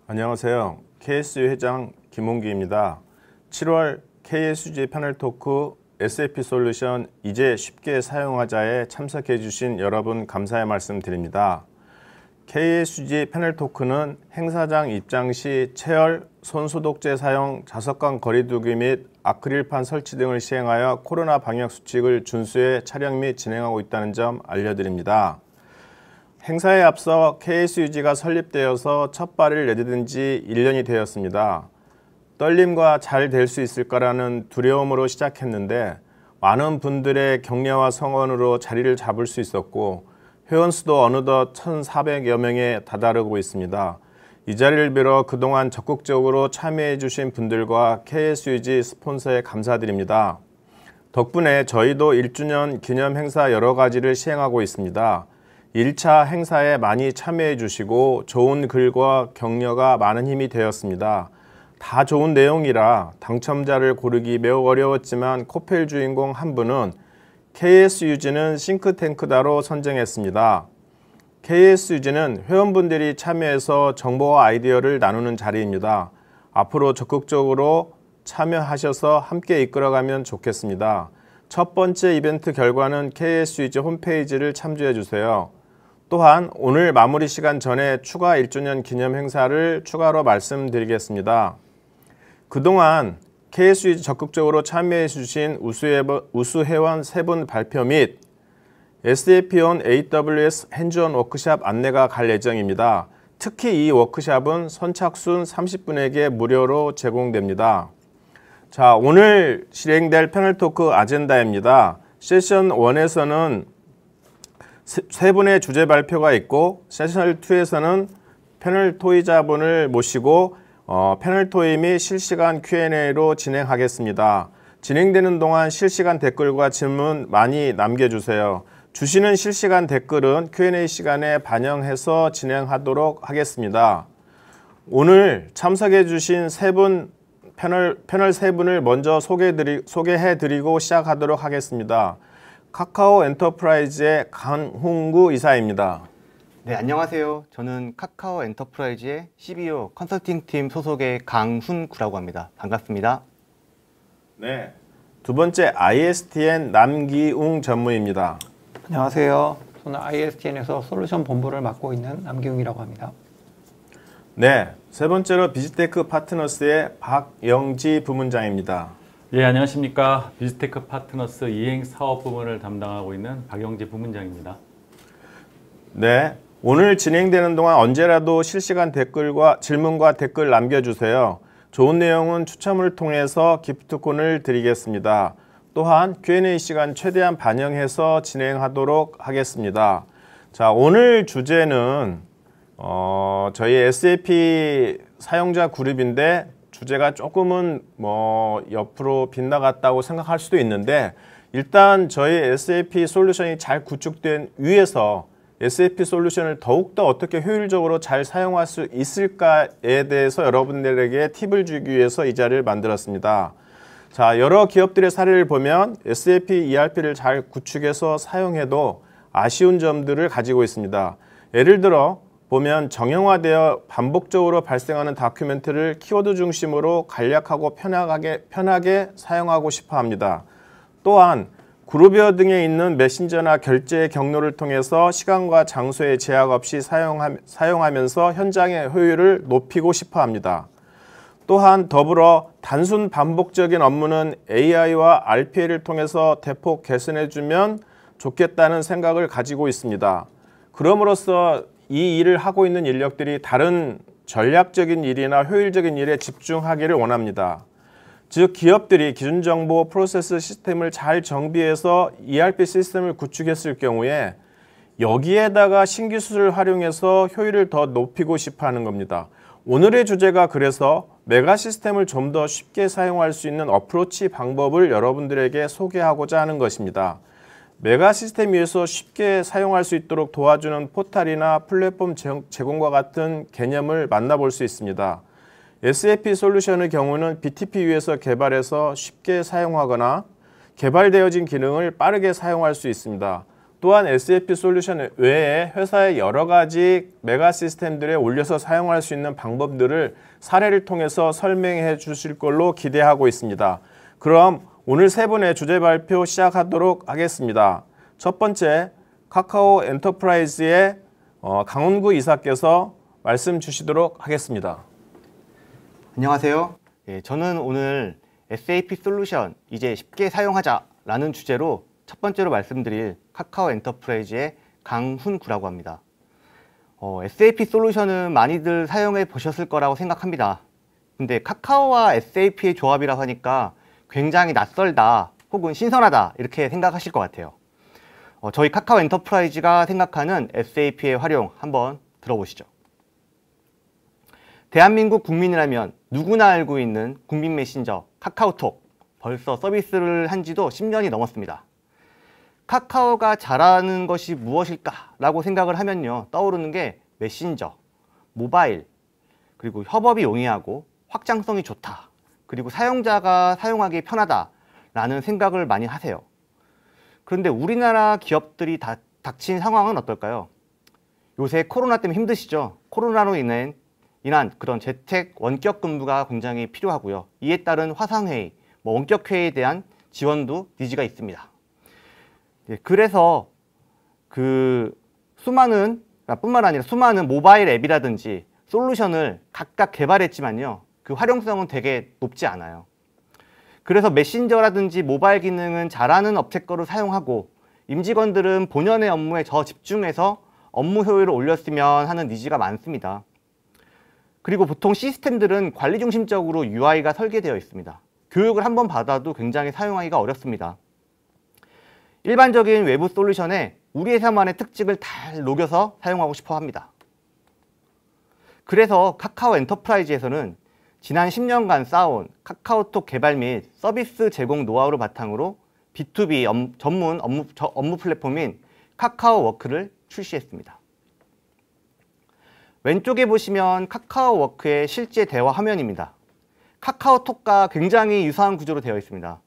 안녕하세요. KSU 회장 김홍기입니다. 7월 KSUG 패널 토크 SAP 솔루션 이제 쉽게 사용하자에 참석해 주신 여러분 감사의 말씀 드립니다. KSUG 패널 토크는 행사장 입장 시 체열, 손소독제 사용, 좌석간 거리두기 및 아크릴판 설치 등을 시행하여 코로나 방역 수칙을 준수해 촬영 및 진행하고 있다는 점 알려드립니다. 행사에 앞서 KSUG가 설립되어서 첫 발을 내디딘 지 1년이 되었습니다. 떨림과 잘 될 수 있을까라는 두려움으로 시작했는데 많은 분들의 격려와 성원으로 자리를 잡을 수 있었고 회원 수도 어느덧 1,400여 명에 다다르고 있습니다. 이 자리를 빌어 그동안 적극적으로 참여해 주신 분들과 KSUG 스폰서에 감사드립니다. 덕분에 저희도 1주년 기념 행사 여러 가지를 시행하고 있습니다. 1차 행사에 많이 참여해 주시고 좋은 글과 격려가 많은 힘이 되었습니다. 다 좋은 내용이라 당첨자를 고르기 매우 어려웠지만 코펠 주인공 한 분은 KSUG는 싱크탱크다로 선정했습니다. KSUG는 회원분들이 참여해서 정보와 아이디어를 나누는 자리입니다. 앞으로 적극적으로 참여하셔서 함께 이끌어가면 좋겠습니다. 첫 번째 이벤트 결과는 KSUG 홈페이지를 참조해 주세요. 또한 오늘 마무리 시간 전에 추가 1주년 기념 행사를 추가로 말씀드리겠습니다. 그동안 KSUG 적극적으로 참여해 주신 우수회원 3분 발표 및 SAP on AWS 핸즈온 워크샵 안내가 갈 예정입니다. 특히 이 워크샵은 선착순 30분에게 무료로 제공됩니다. 자, 오늘 진행될 패널 토크 아젠다입니다. 세션 1에서는 세 분의 주제 발표가 있고 세션 2에서는 패널 토의자분을 모시고 패널 토의 및 실시간 Q&A로 진행하겠습니다. 진행되는 동안 실시간 댓글과 질문 많이 남겨주세요. 주시는 실시간 댓글은 Q&A 시간에 반영해서 진행하도록 하겠습니다. 오늘 참석해 주신 패널 3분을 먼저 소개해드리고 시작하도록 하겠습니다. 카카오 엔터프라이즈의 강훈구 이사입니다. 네, 안녕하세요. 저는 카카오 엔터프라이즈의 CBO 컨설팅팀 소속의 강훈구라고 합니다. 반갑습니다. 네, 두 번째 ISTN 남기웅 전무입니다. 안녕하세요. 저는 ISTN에서 솔루션 본부를 맡고 있는 남기웅이라고 합니다. 네, 세 번째로 비즈테크 파트너스의 박영지 부문장입니다. 예, 안녕하십니까. 비즈테크 파트너스 이행 사업 부문을 담당하고 있는 박영지 부문장입니다. 네, 오늘 진행되는 동안 언제라도 실시간 질문과 댓글 남겨주세요. 좋은 내용은 추첨을 통해서 기프트콘을 드리겠습니다. 또한 Q&A 시간 최대한 반영해서 진행하도록 하겠습니다. 자, 오늘 주제는 저희 SAP 사용자 그룹인데 주제가 조금은 옆으로 빗나갔다고 생각할 수도 있는데 일단 저희 SAP 솔루션이 잘 구축된 위에서 SAP 솔루션을 더욱더 어떻게 효율적으로 잘 사용할 수 있을까에 대해서 여러분들에게 팁을 주기 위해서 이 자리를 만들었습니다. 자, 여러 기업들의 사례를 보면 SAP ERP를 잘 구축해서 사용해도 아쉬운 점들을 가지고 있습니다. 예를 들어 보면 정형화되어 반복적으로 발생하는 다큐멘트를 키워드 중심으로 간략하고 편하게 사용하고 싶어 합니다. 또한 그룹웨어 등에 있는 메신저나 결제 경로를 통해서 시간과 장소에 제약 없이 사용하면서 현장의 효율을 높이고 싶어 합니다. 또한 더불어 단순 반복적인 업무는 AI와 RPA를 통해서 대폭 개선해주면 좋겠다는 생각을 가지고 있습니다. 그럼으로써 이 일을 하고 있는 인력들이 다른 전략적인 일이나 효율적인 일에 집중하기를 원합니다. 즉 기업들이 기준정보 프로세스 시스템을 잘 정비해서 ERP 시스템을 구축했을 경우에 여기에다가 신기술을 활용해서 효율을 더 높이고 싶어 하는 겁니다. 오늘의 주제가 그래서 메가 시스템을 좀 더 쉽게 사용할 수 있는 어프로치 방법을 여러분들에게 소개하고자 하는 것입니다. 메가 시스템 위에서 쉽게 사용할 수 있도록 도와주는 포탈이나 플랫폼 제공과 같은 개념을 만나볼 수 있습니다. SAP 솔루션의 경우는 BTP 위에서 개발해서 쉽게 사용하거나 개발되어진 기능을 빠르게 사용할 수 있습니다. 또한 SAP 솔루션 외에 회사의 여러 가지 메가 시스템들에 올려서 사용할 수 있는 방법들을 사례를 통해서 설명해 주실 걸로 기대하고 있습니다. 그럼 오늘 세 분의 주제 발표 시작하도록 하겠습니다. 첫 번째, 카카오 엔터프라이즈의 강훈구 이사께서 말씀 주시도록 하겠습니다. 안녕하세요. 저는 오늘 SAP 솔루션 이제 쉽게 사용하자라는 주제로 첫 번째로 말씀드릴 카카오 엔터프라이즈의 강훈구라고 합니다. SAP 솔루션은 많이들 사용해 보셨을 거라고 생각합니다. 근데 카카오와 SAP의 조합이라고 하니까 굉장히 낯설다 혹은 신선하다 이렇게 생각하실 것 같아요. 저희 카카오 엔터프라이즈가 생각하는 SAP의 활용 한번 들어보시죠. 대한민국 국민이라면 누구나 알고 있는 국민 메신저 카카오톡, 벌써 서비스를 한 지도 10년이 넘었습니다. 카카오가 잘하는 것이 무엇일까 라고 생각을 하면요, 떠오르는 게 메신저, 모바일, 그리고 협업이 용이하고 확장성이 좋다, 그리고 사용자가 사용하기 편하다 라는 생각을 많이 하세요. 그런데 우리나라 기업들이 닥친 상황은 어떨까요? 요새 코로나 때문에 힘드시죠? 코로나로 인한 그런 재택 원격 근무가 굉장히 필요하고요. 이에 따른 화상회의, 원격회의에 대한 지원도 니즈가 있습니다. 그래서 뿐만 아니라 수많은 모바일 앱이라든지 솔루션을 각각 개발했지만요, 그 활용성은 되게 높지 않아요. 그래서 메신저라든지 모바일 기능은 잘하는 업체 거를 사용하고 임직원들은 본연의 업무에 더 집중해서 업무 효율을 올렸으면 하는 니즈가 많습니다. 그리고 보통 시스템들은 관리 중심적으로 UI가 설계되어 있습니다. 교육을 한번 받아도 굉장히 사용하기가 어렵습니다. 일반적인 외부 솔루션에 우리 회사만의 특징을 다 녹여서 사용하고 싶어 합니다. 그래서 카카오 엔터프라이즈에서는 지난 10년간 쌓아온 카카오톡 개발 및 서비스 제공 노하우를 바탕으로 B2B 전문 업무 플랫폼인 카카오워크를 출시했습니다. 왼쪽에 보시면 카카오워크의 실제 대화 화면입니다. 카카오톡과 굉장히 유사한 구조로 되어 있습니다.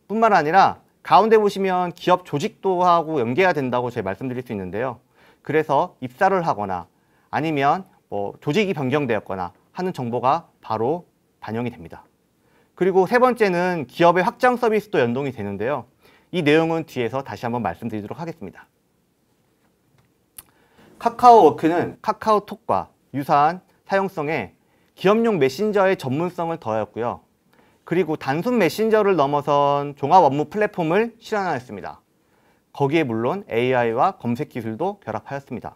뿐만 아니라 가운데 보시면 기업 조직도 하고 연계가 된다고 제가 말씀드릴 수 있는데요. 그래서 입사를 하거나 아니면 조직이 변경되었거나 하는 정보가 바로 반영이 됩니다. 그리고 세 번째는 기업의 확장 서비스도 연동이 되는데요. 이 내용은 뒤에서 다시 한번 말씀드리도록 하겠습니다. 카카오워크는 카카오톡과 유사한 사용성에 기업용 메신저의 전문성을 더하였고요. 그리고 단순 메신저를 넘어선 종합 업무 플랫폼을 실현하였습니다. 거기에 물론 AI와 검색 기술도 결합하였습니다.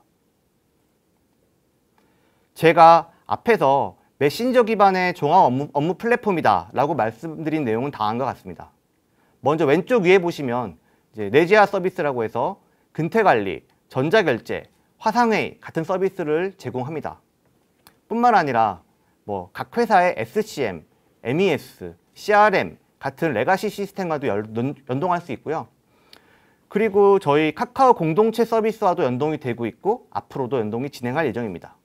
제가 앞에서 메신저 기반의 종합 업무 플랫폼이다 라고 말씀드린 내용은 다한 것 같습니다. 먼저 왼쪽 위에 보시면 이제 내재화 서비스라고 해서 근태관리, 전자결제, 화상회의 같은 서비스를 제공합니다. 뿐만 아니라 각 회사의 SCM, MES, CRM 같은 레가시 시스템과도 연동할 수 있고요. 그리고 저희 카카오 공동체 서비스와도 연동이 되고 있고 앞으로도 연동이 진행할 예정입니다.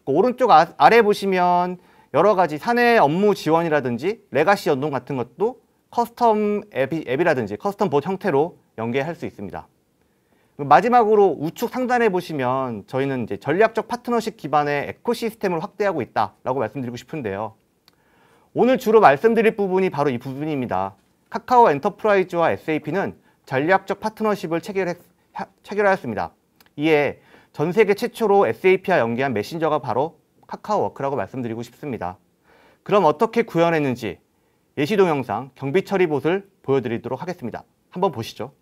오른쪽 아래 보시면 여러 가지 사내 업무 지원이라든지 레가시 연동 같은 것도 커스텀 앱이라든지 커스텀 봇 형태로 연계할 수 있습니다. 마지막으로 우측 상단에 보시면 저희는 이제 전략적 파트너십 기반의 에코시스템을 확대하고 있다라고 말씀드리고 싶은데요. 오늘 주로 말씀드릴 부분이 바로 이 부분입니다. 카카오 엔터프라이즈와 SAP는 전략적 파트너십을 체결하였습니다. 이에 전 세계 최초로 SAP와 연계한 메신저가 바로 카카오워크라고 말씀드리고 싶습니다. 그럼 어떻게 구현했는지 예시 동영상 경비 처리 봇을 보여드리도록 하겠습니다. 한번 보시죠.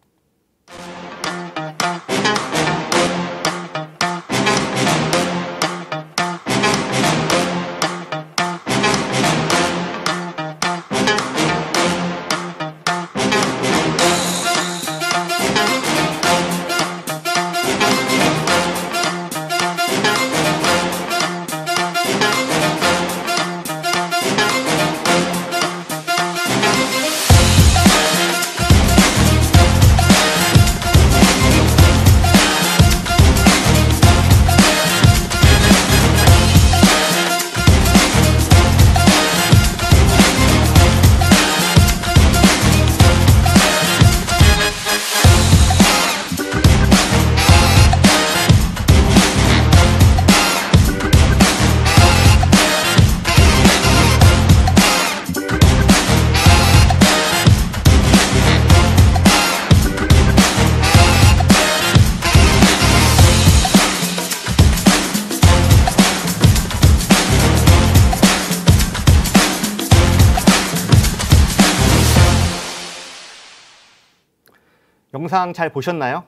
영상 잘 보셨나요?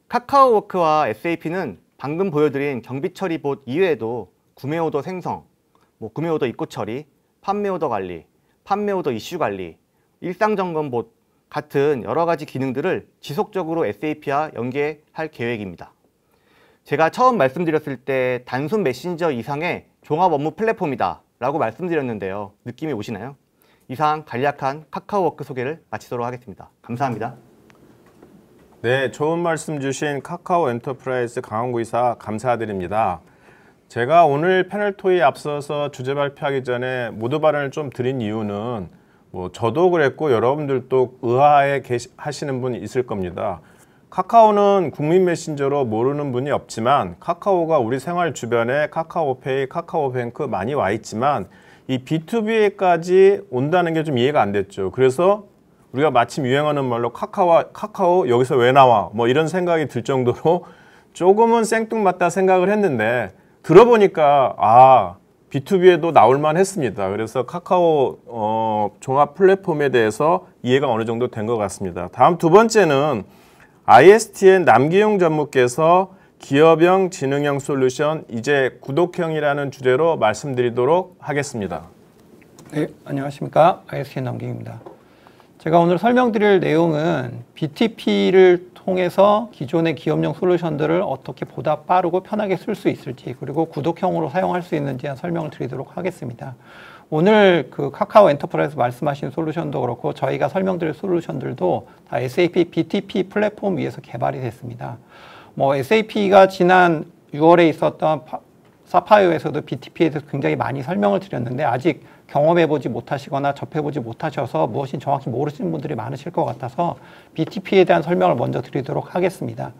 카카오워크와 SAP는 방금 보여드린 경비 처리 봇 이외에도 구매 오더 생성, 구매 오더 입고 처리, 판매 오더 관리, 판매 오더 이슈 관리, 일상 점검 봇 같은 여러 가지 기능들을 지속적으로 SAP와 연계할 계획입니다. 제가 처음 말씀드렸을 때 단순 메신저 이상의 종합 업무 플랫폼이다 라고 말씀드렸는데요. 느낌이 오시나요? 이상 간략한 카카오워크 소개를 마치도록 하겠습니다. 감사합니다. 네, 좋은 말씀 주신 카카오 엔터프라이즈 강원구이사 감사드립니다. 제가 오늘 패널 토의에 앞서서 주제 발표하기 전에 모두 발언을 좀 드린 이유는 저도 그랬고 여러분들도 의아해 하시는 분이 있을 겁니다. 카카오는 국민 메신저로 모르는 분이 없지만 카카오가 우리 생활 주변에 카카오페이, 카카오뱅크 많이 와 있지만 이 B2B에까지 온다는 게 좀 이해가 안 됐죠. 그래서 우리가 마침 유행하는 말로 카카오 여기서 왜 나와? 이런 생각이 들 정도로 조금은 생뚱맞다 생각을 했는데 들어보니까 B2B에도 나올만 했습니다. 그래서 카카오 종합 플랫폼에 대해서 이해가 어느 정도 된 것 같습니다. 다음 두 번째는 ISTN 남기용 전무께서 기업형 지능형 솔루션 이제 구독형이라는 주제로 말씀드리도록 하겠습니다. 네, 안녕하십니까. ISTN 남기용입니다. 제가 오늘 설명드릴 내용은 BTP를 통해서 기존의 기업용 솔루션들을 어떻게 보다 빠르고 편하게 쓸 수 있을지 그리고 구독형으로 사용할 수 있는지 설명을 드리도록 하겠습니다. 오늘 그 카카오 엔터프라이즈 말씀하신 솔루션도 그렇고 저희가 설명드릴 솔루션들도 다 SAP BTP 플랫폼 위에서 개발이 됐습니다. SAP가 지난 6월에 있었던 사파이어에서도 BTP에 대해서 굉장히 많이 설명을 드렸는데 아직 경험해보지 못하시거나 접해보지 못하셔서 무엇인지 정확히 모르시는 분들이 많으실 것 같아서 BTP에 대한 설명을 먼저 드리도록 하겠습니다.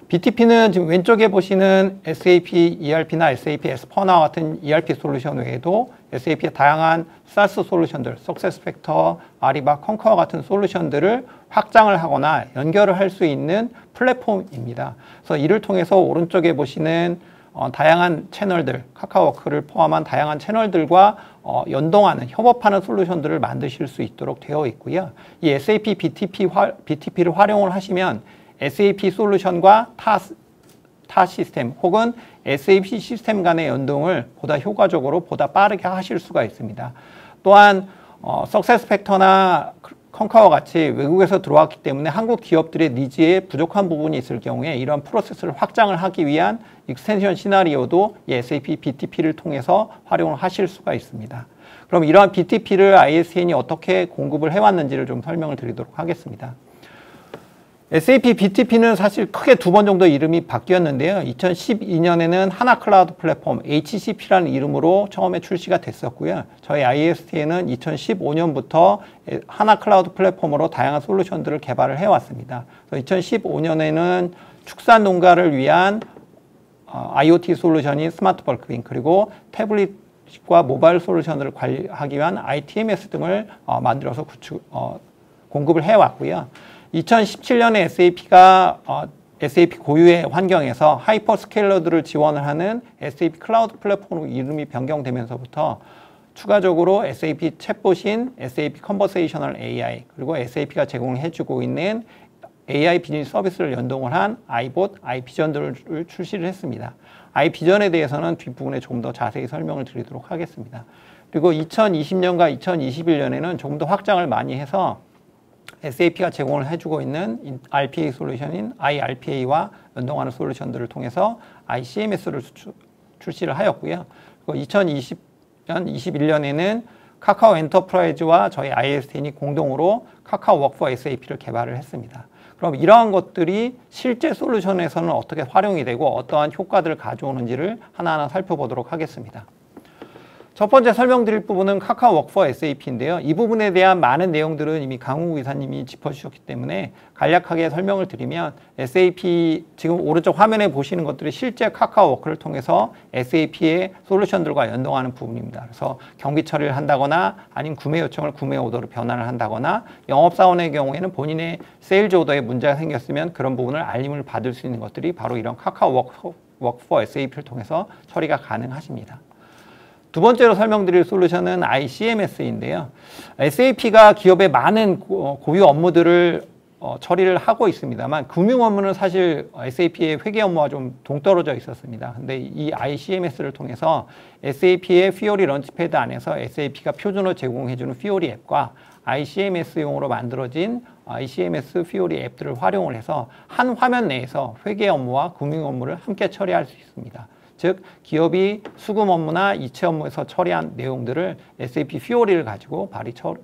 BTP는 지금 왼쪽에 보시는 SAP ERP나 SAP S4나 같은 ERP 솔루션 외에도 SAP의 다양한 SaaS 솔루션들, SuccessFactor, 아리바, 컨커어 같은 솔루션들을 확장을 하거나 연결을 할 수 있는 플랫폼입니다. 그래서 이를 통해서 오른쪽에 보시는 다양한 채널들, 카카오워크를 포함한 다양한 채널들과 연동하는, 협업하는 솔루션들을 만드실 수 있도록 되어 있고요. 이 SAP BTP를 활용을 하시면 SAP 솔루션과 타 시스템 혹은 SAP 시스템 간의 연동을 보다 효과적으로, 보다 빠르게 하실 수가 있습니다. 또한 석세스팩터나 컨카워 같이 외국에서 들어왔기 때문에 한국 기업들의 니즈에 부족한 부분이 있을 경우에 이런 프로세스를 확장을 하기 위한 익스텐션 시나리오도 이 SAP BTP를 통해서 활용을 하실 수가 있습니다. 그럼 이러한 BTP를 ISTN이 어떻게 공급을 해왔는지를 좀 설명을 드리도록 하겠습니다. SAP BTP는 사실 크게 두 번 정도 이름이 바뀌었는데요. 2012년에는 하나 클라우드 플랫폼 HCP라는 이름으로 처음에 출시가 됐었고요. 저희 ISTN은 2015년부터 하나 클라우드 플랫폼으로 다양한 솔루션들을 개발을 해왔습니다. 2015년에는 축산 농가를 위한 IoT 솔루션인 스마트 벌크빈 그리고 태블릿과 모바일 솔루션들을 관리하기 위한 ITMS 등을 만들어서 공급을 해왔고요. 2017년에 SAP가 SAP 고유의 환경에서 하이퍼스케일러들을 지원을 하는 SAP 클라우드 플랫폼으로 이름이 변경되면서부터 추가적으로 SAP 챗봇인 SAP 컨버세이셔널 AI 그리고 SAP가 제공해주고 있는 AI 비즈니스 서비스를 연동을 한 iBot, iBision들을 출시를 했습니다. iBision에 대해서는 뒷부분에 조금 더 자세히 설명을 드리도록 하겠습니다. 그리고 2020년과 2021년에는 조금 더 확장을 많이 해서 SAP가 제공을 해주고 있는 RPA 솔루션인 iRPA와 연동하는 솔루션들을 통해서 iCMS를 출시를 하였고요. 그리고 2020년, 21년에는 카카오 엔터프라이즈와 저희 ISTN이 공동으로 카카오 워크포 SAP를 개발을 했습니다. 그럼 이러한 것들이 실제 솔루션에서는 어떻게 활용이 되고 어떠한 효과들을 가져오는지를 하나하나 살펴보도록 하겠습니다. 첫 번째 설명드릴 부분은 카카오 워크포 SAP인데요. 이 부분에 대한 많은 내용들은 이미 강훈구 이사님이 짚어주셨기 때문에 간략하게 설명을 드리면 SAP 지금 오른쪽 화면에 보시는 것들이 실제 카카오 워크를 통해서 SAP의 솔루션들과 연동하는 부분입니다. 그래서 경비 처리를 한다거나 아니면 구매 요청을 구매 오더로 변환을 한다거나 영업사원의 경우에는 본인의 세일즈 오더에 문제가 생겼으면 그런 부분을 알림을 받을 수 있는 것들이 바로 이런 카카오 워크포 SAP를 통해서 처리가 가능하십니다. 두 번째로 설명드릴 솔루션은 iCMS인데요. SAP가 기업의 많은 고유 업무들을 처리를 하고 있습니다만 금융 업무는 사실 SAP의 회계 업무와 좀 동떨어져 있었습니다. 근데 이 ICMS를 통해서 SAP의 피오리 런치패드 안에서 SAP가 표준으로 제공해주는 피오리 앱과 ICMS용으로 만들어진 ICMS 피오리 앱들을 활용을 해서 한 화면 내에서 회계 업무와 금융 업무를 함께 처리할 수 있습니다. 즉 기업이 수금 업무나 이체 업무에서 처리한 내용들을 SAP 피오리를 가지고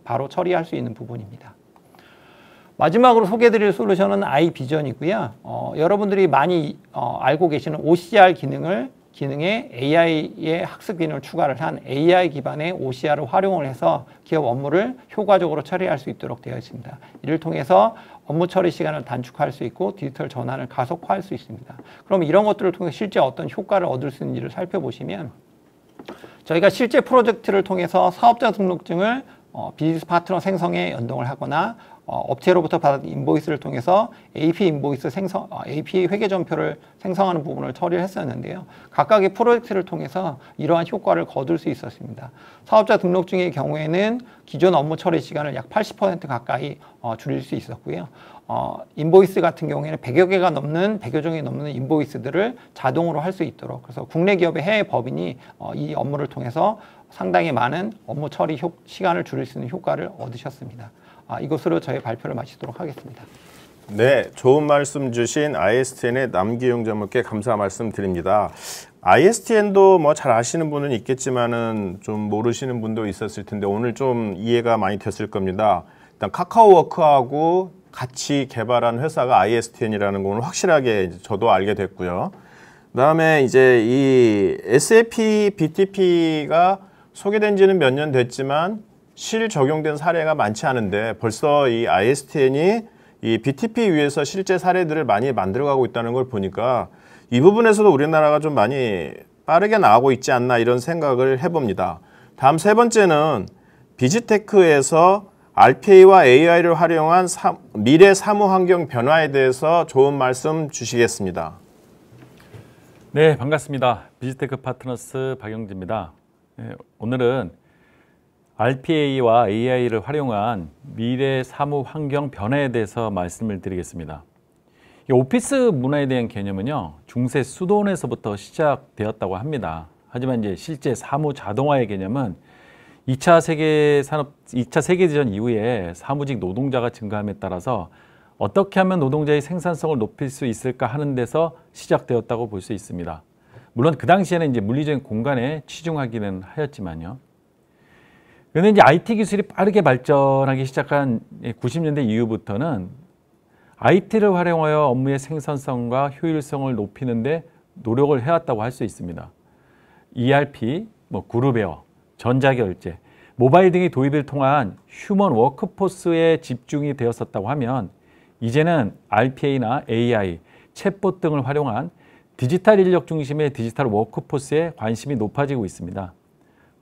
바로 처리할 수 있는 부분입니다. 마지막으로 소개해드릴 솔루션은 i비전이고요. 여러분들이 많이 알고 계시는 OCR 기능에 AI의 학습 기능을 추가를 한 AI 기반의 OCR을 활용을 해서 기업 업무를 효과적으로 처리할 수 있도록 되어 있습니다. 이를 통해서 업무 처리 시간을 단축할 수 있고 디지털 전환을 가속화할 수 있습니다. 그럼 이런 것들을 통해 실제 어떤 효과를 얻을 수 있는지를 살펴보시면 저희가 실제 프로젝트를 통해서 사업자 등록증을 비즈니스 파트너 생성에 연동을 하거나 업체로부터 받은 인보이스를 통해서 AP 인보이스 AP 회계전표를 생성하는 부분을 처리를 했었는데요. 각각의 프로젝트를 통해서 이러한 효과를 거둘 수 있었습니다. 사업자 등록증의 경우에는 기존 업무 처리 시간을 약 80% 가까이 줄일 수 있었고요. 인보이스 같은 경우에는 100여 종이 넘는 인보이스들을 자동으로 할 수 있도록, 그래서 국내 기업의 해외 법인이 이 업무를 통해서 상당히 많은 업무 처리 시간을 줄일 수 있는 효과를 얻으셨습니다. 이것으로 저희 발표를 마치도록 하겠습니다. 네, 좋은 말씀 주신 ISTN의 남기용 전무께 감사 말씀드립니다. ISTN도 뭐 잘 아시는 분은 있겠지만은 좀 모르시는 분도 있었을 텐데 오늘 좀 이해가 많이 됐을 겁니다. 일단 카카오워크하고 같이 개발한 회사가 ISTN이라는 건 확실하게 저도 알게 됐고요. 그다음에 이제 이 SAP BTP가 소개된 지는 몇 년 됐지만 실적용된 사례가 많지 않은데 벌써 이 ISTN이 이 BTP 위에서 실제 사례들을 많이 만들어가고 있다는 걸 보니까 이 부분에서도 우리나라가 좀 많이 빠르게 나가고 있지 않나 이런 생각을 해봅니다. 다음 세 번째는 비즈테크에서 RPA와 AI를 활용한 미래 사무 환경 변화에 대해서 좋은 말씀 주시겠습니다. 네, 반갑습니다. 비즈테크 파트너스 박영지입니다. 오늘은 RPA와 AI를 활용한 미래 사무 환경 변화에 대해서 말씀을 드리겠습니다. 이 오피스 문화에 대한 개념은요, 중세 수도원에서부터 시작되었다고 합니다. 하지만 이제 실제 사무 자동화의 개념은 2차 세계대전 이후에 사무직 노동자가 증가함에 따라서 어떻게 하면 노동자의 생산성을 높일 수 있을까 하는 데서 시작되었다고 볼 수 있습니다. 물론 그 당시에는 이제 물리적인 공간에 치중하기는 하였지만요. 그런데 이제 IT 기술이 빠르게 발전하기 시작한 90년대 이후부터는 IT를 활용하여 업무의 생산성과 효율성을 높이는 데 노력을 해왔다고 할 수 있습니다. ERP, 그룹웨어, 전자결제, 모바일 등의 도입을 통한 휴먼 워크포스에 집중이 되었었다고 하면 이제는 RPA나 AI, 챗봇 등을 활용한 디지털 인력 중심의 디지털 워크포스에 관심이 높아지고 있습니다.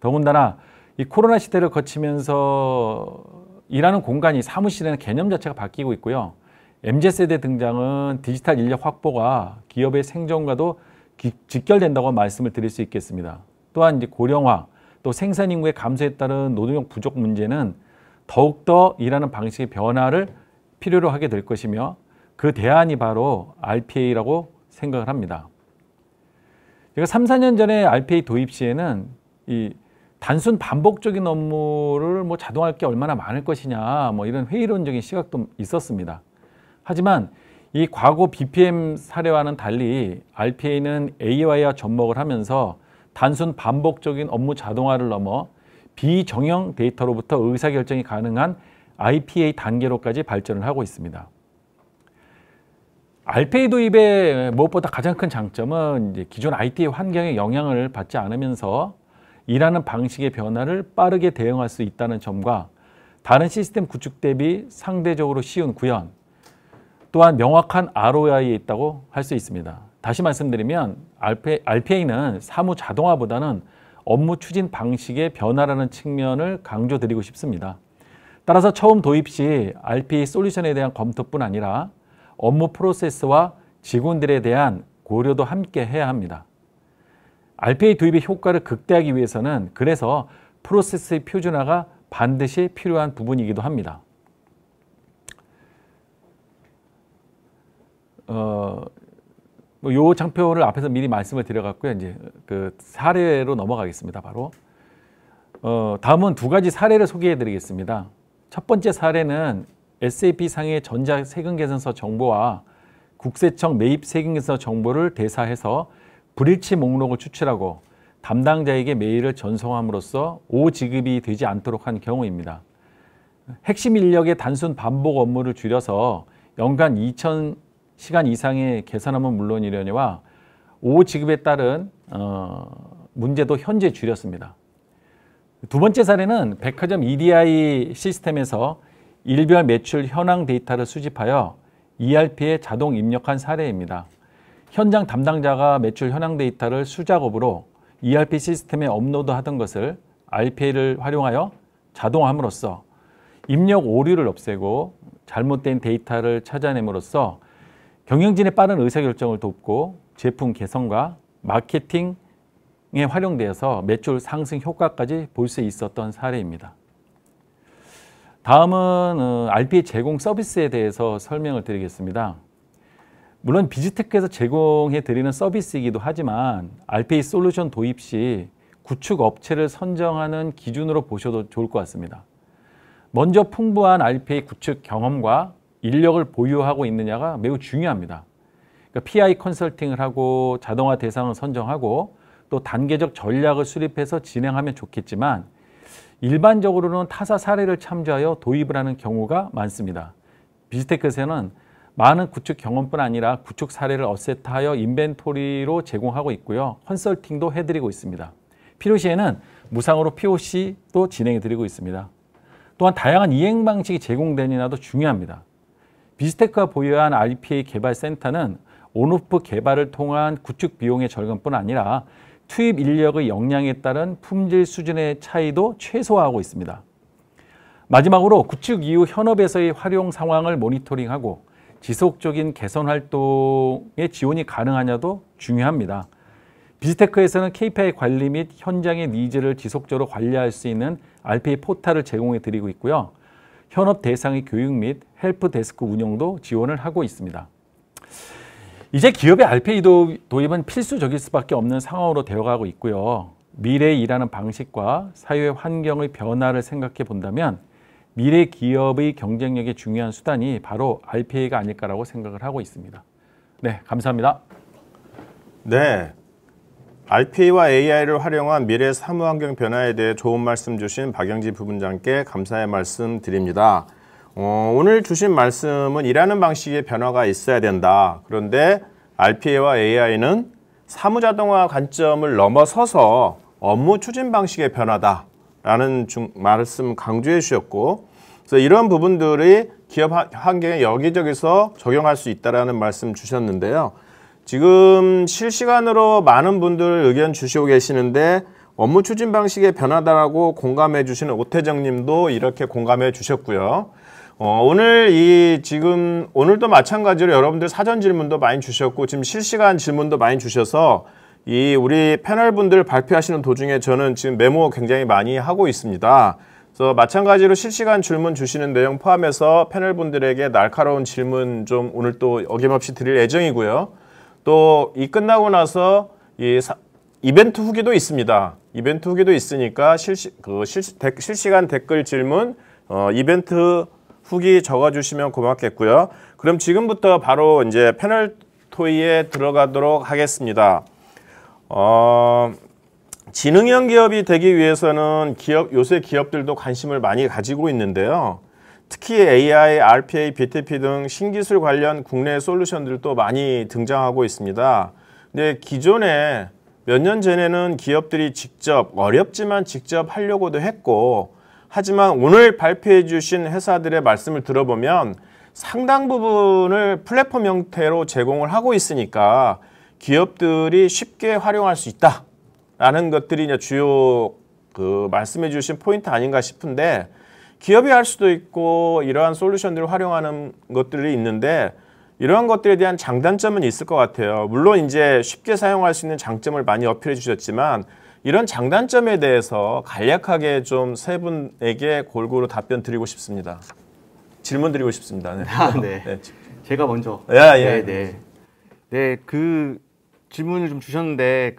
더군다나 이 코로나 시대를 거치면서 일하는 공간이 사무실에는 개념 자체가 바뀌고 있고요. MZ세대 등장은 디지털 인력 확보가 기업의 생존과도 직결된다고 말씀을 드릴 수 있겠습니다. 또한 이제 고령화, 또 생산 인구의 감소에 따른 노동력 부족 문제는 더욱더 일하는 방식의 변화를 필요로 하게 될 것이며 그 대안이 바로 RPA라고 생각을 합니다. 제가 3, 4년 전에 RPA 도입 시에는 이 단순 반복적인 업무를 자동화할 게 얼마나 많을 것이냐 이런 회의론적인 시각도 있었습니다. 하지만 이 과거 BPM 사례와는 달리 RPA는 AI와 접목을 하면서 단순 반복적인 업무 자동화를 넘어 비정형 데이터로부터 의사결정이 가능한 IPA 단계로까지 발전을 하고 있습니다. RPA 도입의 무엇보다 가장 큰 장점은 이제 기존 IT 환경에 영향을 받지 않으면서 일하는 방식의 변화를 빠르게 대응할 수 있다는 점과 다른 시스템 구축 대비 상대적으로 쉬운 구현, 또한 명확한 ROI에 있다고 할 수 있습니다. 다시 말씀드리면 RPA는 사무 자동화보다는 업무 추진 방식의 변화라는 측면을 강조드리고 싶습니다. 따라서 처음 도입 시 RPA 솔루션에 대한 검토뿐 아니라 업무 프로세스와 직원들에 대한 고려도 함께 해야 합니다. RPA 도입의 효과를 극대화하기 위해서는 그래서 프로세스의 표준화가 반드시 필요한 부분이기도 합니다. 요 장표를 앞에서 미리 말씀을 드려갖고요. 이제 그 사례로 넘어가겠습니다. 바로 다음은 두 가지 사례를 소개해드리겠습니다. 첫 번째 사례는 SAP 상의 전자 세금 계산서 정보와 국세청 매입 세금 계산서 정보를 대사해서 불일치 목록을 추출하고 담당자에게 메일을 전송함으로써 오지급이 되지 않도록 한 경우입니다. 핵심 인력의 단순 반복 업무를 줄여서 연간 2,000시간 이상의 계산하면 물론이려니와 오지급에 따른 문제도 현재 줄였습니다. 두 번째 사례는 백화점 EDI 시스템에서 일별 매출 현황 데이터를 수집하여 ERP에 자동 입력한 사례입니다. 현장 담당자가 매출 현황 데이터를 수작업으로 ERP 시스템에 업로드하던 것을 RPA를 활용하여 자동함으로써 입력 오류를 없애고 잘못된 데이터를 찾아냄으로써 경영진의 빠른 의사결정을 돕고 제품 개선과 마케팅에 활용되어서 매출 상승 효과까지 볼 수 있었던 사례입니다. 다음은 RPA 제공 서비스에 대해서 설명을 드리겠습니다. 물론 비즈테크에서 제공해 드리는 서비스이기도 하지만 RPA 솔루션 도입 시 구축 업체를 선정하는 기준으로 보셔도 좋을 것 같습니다. 먼저 풍부한 RPA 구축 경험과 인력을 보유하고 있느냐가 매우 중요합니다. 그러니까 PI 컨설팅을 하고 자동화 대상을 선정하고 또 단계적 전략을 수립해서 진행하면 좋겠지만 일반적으로는 타사 사례를 참조하여 도입을 하는 경우가 많습니다. 비즈테크에서는 많은 구축 경험뿐 아니라 구축 사례를 어셋하여 인벤토리로 제공하고 있고요. 컨설팅도 해드리고 있습니다. 필요시에는 무상으로 POC도 진행해드리고 있습니다. 또한 다양한 이행 방식이 제공되느냐도 중요합니다. 비즈테크가 보유한 RPA 개발센터는 온오프 개발을 통한 구축 비용의 절감뿐 아니라 투입 인력의 역량에 따른 품질 수준의 차이도 최소화하고 있습니다. 마지막으로 구축 이후 현업에서의 활용 상황을 모니터링하고 지속적인 개선 활동에 지원이 가능하냐도 중요합니다. 비즈테크에서는 KPI 관리 및 현장의 니즈를 지속적으로 관리할 수 있는 RPA 포탈을 제공해 드리고 있고요. 현업 대상의 교육 및 헬프 데스크 운영도 지원을 하고 있습니다. 이제 기업의 RPA 도입은 필수적일 수밖에 없는 상황으로 되어가고 있고요. 미래의 일하는 방식과 사회 환경의 변화를 생각해 본다면 미래 기업의 경쟁력의 중요한 수단이 바로 RPA가 아닐까라고 생각을 하고 있습니다. 네, 감사합니다. 네, RPA와 AI를 활용한 미래 사무환경 변화에 대해 좋은 말씀 주신 박영지 부분장께 감사의 말씀 드립니다. 오늘 주신 말씀은 일하는 방식의 변화가 있어야 된다. 그런데 RPA와 AI는 사무자동화 관점을 넘어서서 업무 추진 방식의 변화다라는 말씀 강조해 주셨고, 그래서 이런 부분들이 기업 환경에 여기저기서 적용할 수 있다라는 말씀 주셨는데요. 지금 실시간으로 많은 분들 의견 주시고 계시는데 업무 추진 방식의 변화다라고 공감해 주시는 오태정 님도 이렇게 공감해 주셨고요. 오늘도 마찬가지로 여러분들 사전 질문도 많이 주셨고 지금 실시간 질문도 많이 주셔서 우리 패널 분들 발표하시는 도중에 저는 지금 메모 굉장히 많이 하고 있습니다. 그래서 마찬가지로 실시간 질문 주시는 내용 포함해서 패널 분들에게 날카로운 질문 좀 오늘 또 어김없이 드릴 예정이고요. 또 이 끝나고 나서 이벤트 후기도 있습니다. 이벤트 후기도 있으니까 실시간 댓글 질문, 이벤트 후기 적어주시면 고맙겠고요. 그럼 지금부터 바로 이제 패널 토의에 들어가도록 하겠습니다. 지능형 기업이 되기 위해서는 요새 기업들도 관심을 많이 가지고 있는데요. 특히 AI, RPA, BTP 등 신기술 관련 국내 솔루션들도 많이 등장하고 있습니다. 근데 기존에 몇 년 전에는 기업들이 어렵지만 직접 하려고도 했고, 하지만 오늘 발표해 주신 회사들의 말씀을 들어보면 상당 부분을 플랫폼 형태로 제공을 하고 있으니까 기업들이 쉽게 활용할 수 있다라는 것들이 이제 주요 말씀해 주신 포인트 아닌가 싶은데, 기업이 할 수도 있고 이러한 솔루션들을 활용하는 것들이 있는데 이러한 것들에 대한 장단점은 있을 것 같아요. 물론 이제 쉽게 사용할 수 있는 장점을 많이 어필해 주셨지만 이런 장단점에 대해서 간략하게 좀 세 분에게 골고루 답변 드리고 싶습니다. 질문 드리고 싶습니다. 네. 네. 네. 제가 먼저. 예. 네, 그 질문을 좀 주셨는데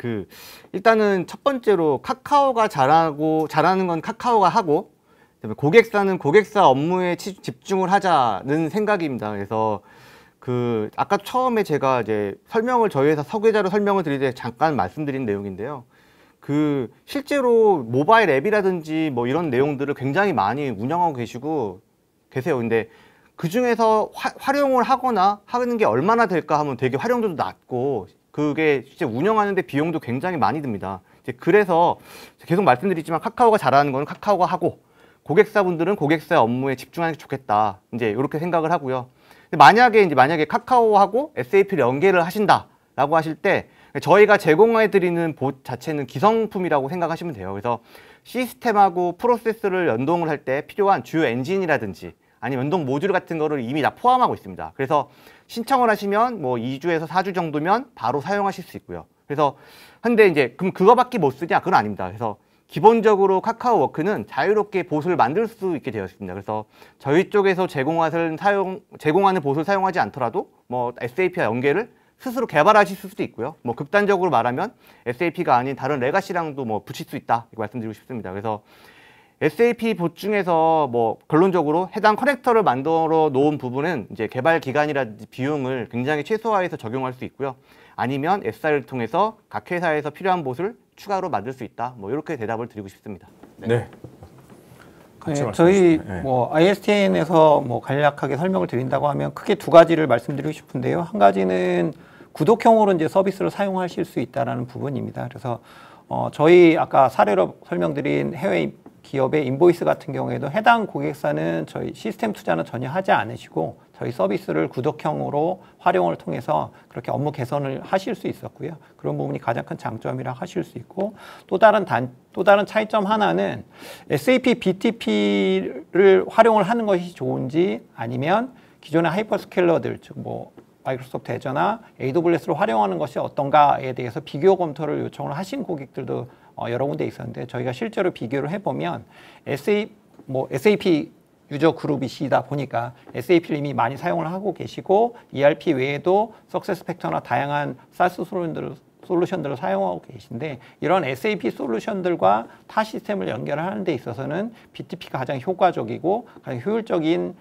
일단은 첫 번째로 카카오가 잘하는 건 카카오가 하고 그다음에 고객사는 고객사 업무에 집중을 하자는 생각입니다. 그래서 아까 처음에 제가 이제 저희 회사 소개자로 설명을 드릴 때 잠깐 말씀드린 내용인데요. 실제로 모바일 앱이라든지 뭐 이런 내용들을 굉장히 많이 운영하고 계세요. 근데 그 중에서 활용을 하거나 하는 게 얼마나 될까 하면 되게 활용도도 낮고 그게 실제 운영하는데 비용도 굉장히 많이 듭니다. 그래서 계속 말씀드리지만 카카오가 잘하는 건 카카오가 하고 고객사분들은 고객사의 업무에 집중하는 게 좋겠다. 이제 이렇게 생각을 하고요. 만약에 카카오하고 SAP를 연계를 하신다라고 하실 때 저희가 제공해드리는 봇 자체는 기성품이라고 생각하시면 돼요. 그래서 시스템하고 프로세스를 연동을 할 때 필요한 주요 엔진이라든지 아니면 연동 모듈 같은 거를 이미 다 포함하고 있습니다. 그래서 신청을 하시면 뭐 2주에서 4주 정도면 바로 사용하실 수 있고요. 그래서 근데 이제 그럼 그거밖에 못 쓰냐? 그건 아닙니다. 그래서 기본적으로 카카오워크는 자유롭게 봇을 만들 수 있게 되어 있습니다. 그래서 저희 쪽에서 제공하는 봇을 사용하지 않더라도 뭐 SAP와 연계를 스스로 개발하실 수도 있고요. 뭐 극단적으로 말하면 SAP가 아닌 다른 레가시랑도 뭐 붙일 수 있다. 이거 말씀드리고 싶습니다. 그래서 SAP 봇 중에서 뭐 결론적으로 해당 커넥터를 만들어 놓은 부분은 이제 개발 기간이라든지 비용을 굉장히 최소화해서 적용할 수 있고요. 아니면 SI를 통해서 각 회사에서 필요한 봇을 추가로 만들 수 있다. 뭐 이렇게 대답을 드리고 싶습니다. 네. 저희 뭐 ISTN에서 뭐 간략하게 설명을 드린다고 하면 크게 두 가지를 말씀드리고 싶은데요. 한 가지는 구독형으로 이제 서비스를 사용하실 수 있다라는 부분입니다. 그래서 저희 아까 사례로 설명드린 해외 기업의 인보이스 같은 경우에도 해당 고객사는 저희 시스템 투자는 전혀 하지 않으시고 저희 서비스를 구독형으로 활용을 통해서 그렇게 업무 개선을 하실 수 있었고요. 그런 부분이 가장 큰 장점이라 하실 수 있고 또 다른 차이점 하나는 SAP BTP를 활용을 하는 것이 좋은지 아니면 기존의 하이퍼스케일러들 즉 뭐 마이크로소프트 애저나 AWS를 활용하는 것이 어떤가에 대해서 비교 검토를 요청을 하신 고객들도 여러 군데 있었는데 저희가 실제로 비교를 해보면 SAP 유저 그룹이시다 보니까 SAP를 이미 많이 사용을 하고 계시고 ERP 외에도 석세스팩터나 다양한 SaaS 솔루션들을 사용하고 계신데 이런 SAP 솔루션들과 타 시스템을 연결하는 데 있어서는 BTP가 가장 효과적이고 가장 효율적인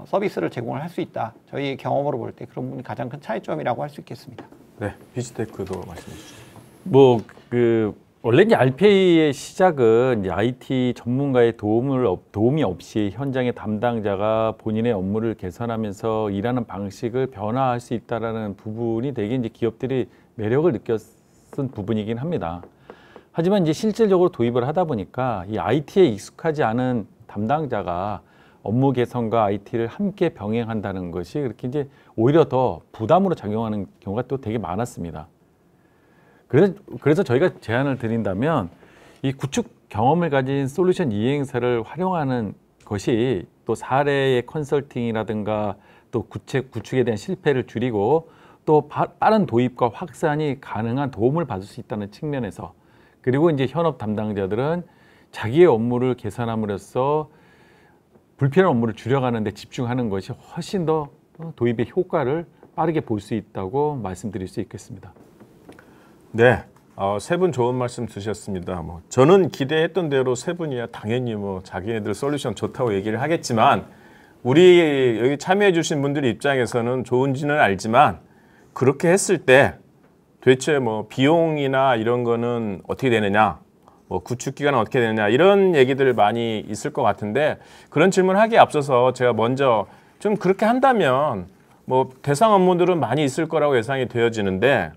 서비스를 제공을 할 수 있다. 저희 경험으로 볼 때 그런 부분이 가장 큰 차이점이라고 할 수 있겠습니다. 네, 비즈테크도 말씀해 주시죠. 원래 이제 RPA의 시작은 이제 IT 전문가의 도움이 없이 현장의 담당자가 본인의 업무를 개선하면서 일하는 방식을 변화할 수 있다라는 부분이 되게 이제 기업들이 매력을 느꼈던 부분이긴 합니다. 하지만 이제 실질적으로 도입을 하다 보니까 이 IT에 익숙하지 않은 담당자가 업무 개선과 IT를 함께 병행한다는 것이 그렇게 이제 오히려 더 부담으로 작용하는 경우가 또 되게 많았습니다. 그래서 저희가 제안을 드린다면 이 구축 경험을 가진 솔루션 이행사를 활용하는 것이 또 사례의 컨설팅이라든가 또 구축에 대한 실패를 줄이고 또 빠른 도입과 확산이 가능한 도움을 받을 수 있다는 측면에서 그리고 이제 현업 담당자들은 자기의 업무를 개선함으로써 불필요한 업무를 줄여가는 데 집중하는 것이 훨씬 더 도입의 효과를 빠르게 볼 수 있다고 말씀드릴 수 있겠습니다. 네, 세 분 좋은 말씀 주셨습니다. 저는 기대했던 대로 세 분이야 당연히 자기네들 솔루션 좋다고 얘기를 하겠지만 우리 여기 참여해 주신 분들 입장에서는 좋은지는 알지만 그렇게 했을 때 도대체 비용이나 이런 거는 어떻게 되느냐, 구축 기간은 어떻게 되느냐 이런 얘기들 많이 있을 것 같은데 그런 질문하기에 앞서서 제가 먼저 좀 그렇게 한다면 대상 업무들은 많이 있을 거라고 예상이 되어지는데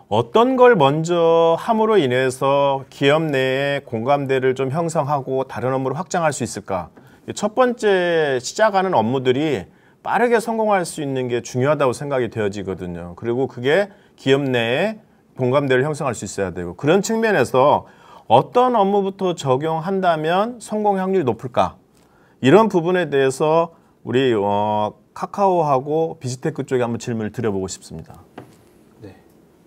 어떤 걸 먼저 함으로 인해서 기업 내에 공감대를 좀 형성하고 다른 업무를 확장할 수 있을까? 첫 번째 시작하는 업무들이 빠르게 성공할 수 있는 게 중요하다고 생각이 되어지거든요. 그리고 그게 기업 내에 공감대를 형성할 수 있어야 되고 그런 측면에서 어떤 업무부터 적용한다면 성공 확률이 높을까? 이런 부분에 대해서 우리 카카오하고 비즈테크 쪽에 한번 질문을 드려보고 싶습니다.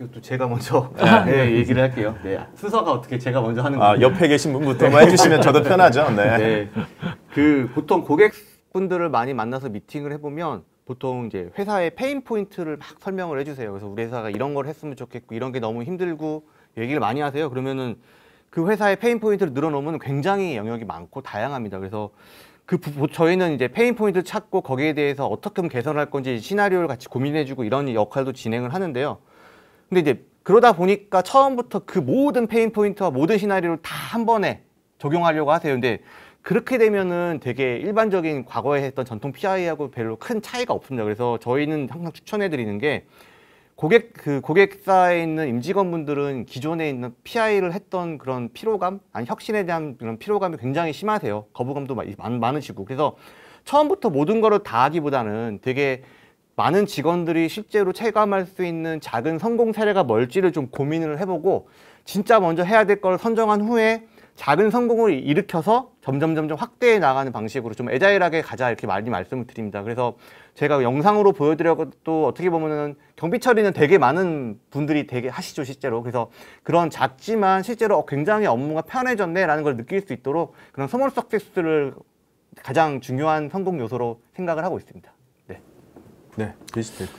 이것도 제가 먼저 얘기를 할게요. 네. 순서가 어떻게 제가 먼저 하는 거예요? 옆에 계신 분부터만 해주시면 저도 편하죠. 네. 보통 고객분들을 많이 만나서 미팅을 해보면 보통 이제 회사의 페인 포인트를 막 설명을 해주세요. 그래서 우리 회사가 이런 걸 했으면 좋겠고 이런 게 너무 힘들고 얘기를 많이 하세요. 그러면은 그 회사의 페인 포인트를 늘어놓으면 굉장히 영역이 많고 다양합니다. 그래서 저희는 이제 페인 포인트를 찾고 거기에 대해서 어떻게 하면 개선할 건지 시나리오를 같이 고민해주고 이런 역할도 진행을 하는데요. 근데 이제 그러다 보니까 처음부터 그 모든 페인 포인트와 모든 시나리오를 다 한 번에 적용하려고 하세요. 근데 그렇게 되면은 되게 일반적인 과거에 했던 전통 PI하고 별로 큰 차이가 없습니다. 그래서 저희는 항상 추천해 드리는 게 고객사에 있는 임직원분들은 기존에 있는 PI를 했던 그런 피로감, 아니 혁신에 대한 그런 피로감이 굉장히 심하세요. 거부감도 많으시고. 그래서 처음부터 모든 거를 다 하기보다는 되게 많은 직원들이 실제로 체감할 수 있는 작은 성공 사례가 뭘지를 좀 고민을 해보고 진짜 먼저 해야 될 걸 선정한 후에 작은 성공을 일으켜서 점점 확대해 나가는 방식으로 좀 애자일하게 가자 이렇게 많이 말씀을 드립니다. 그래서 제가 영상으로 보여드려도 또 어떻게 보면은 경비 처리는 되게 많은 분들이 되게 하시죠 실제로. 그래서 그런 작지만 실제로 굉장히 업무가 편해졌네라는 걸 느낄 수 있도록 그런 스몰 석세스를 가장 중요한 성공 요소로 생각을 하고 있습니다. 네. 네, 비슷해요.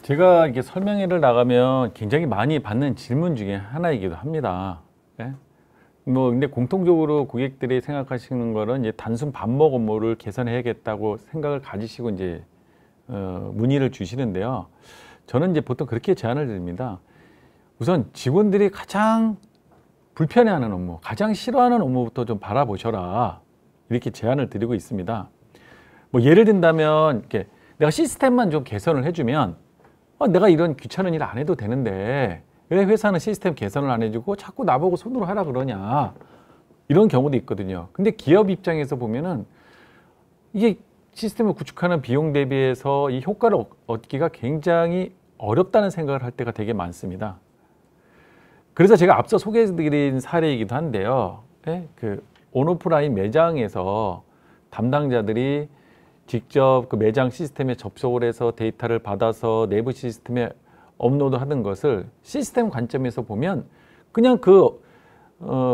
제가 이렇게 설명회를 나가면 굉장히 많이 받는 질문 중에 하나이기도 합니다. 네? 뭐 근데 공통적으로 고객들이 생각하시는 거는 이제 단순 반복 업무를 개선해야겠다고 생각을 가지시고 이제 문의를 주시는데요. 저는 이제 보통 그렇게 제안을 드립니다. 우선 직원들이 가장 불편해하는 업무, 가장 싫어하는 업무부터 좀 바라보셔라. 이렇게 제안을 드리고 있습니다. 뭐 예를 든다면 이렇게 내가 시스템만 좀 개선을 해주면 내가 이런 귀찮은 일 안 해도 되는데 왜 회사는 시스템 개선을 안 해주고 자꾸 나보고 손으로 하라 그러냐, 이런 경우도 있거든요. 근데 기업 입장에서 보면은 이게 시스템을 구축하는 비용 대비해서 이 효과를 얻기가 굉장히 어렵다는 생각을 할 때가 되게 많습니다. 그래서 제가 앞서 소개해드린 사례이기도 한데요. 그 온오프라인 매장에서 담당자들이 직접 그 매장 시스템에 접속을 해서 데이터를 받아서 내부 시스템에 업로드 하는 것을 시스템 관점에서 보면 그냥 그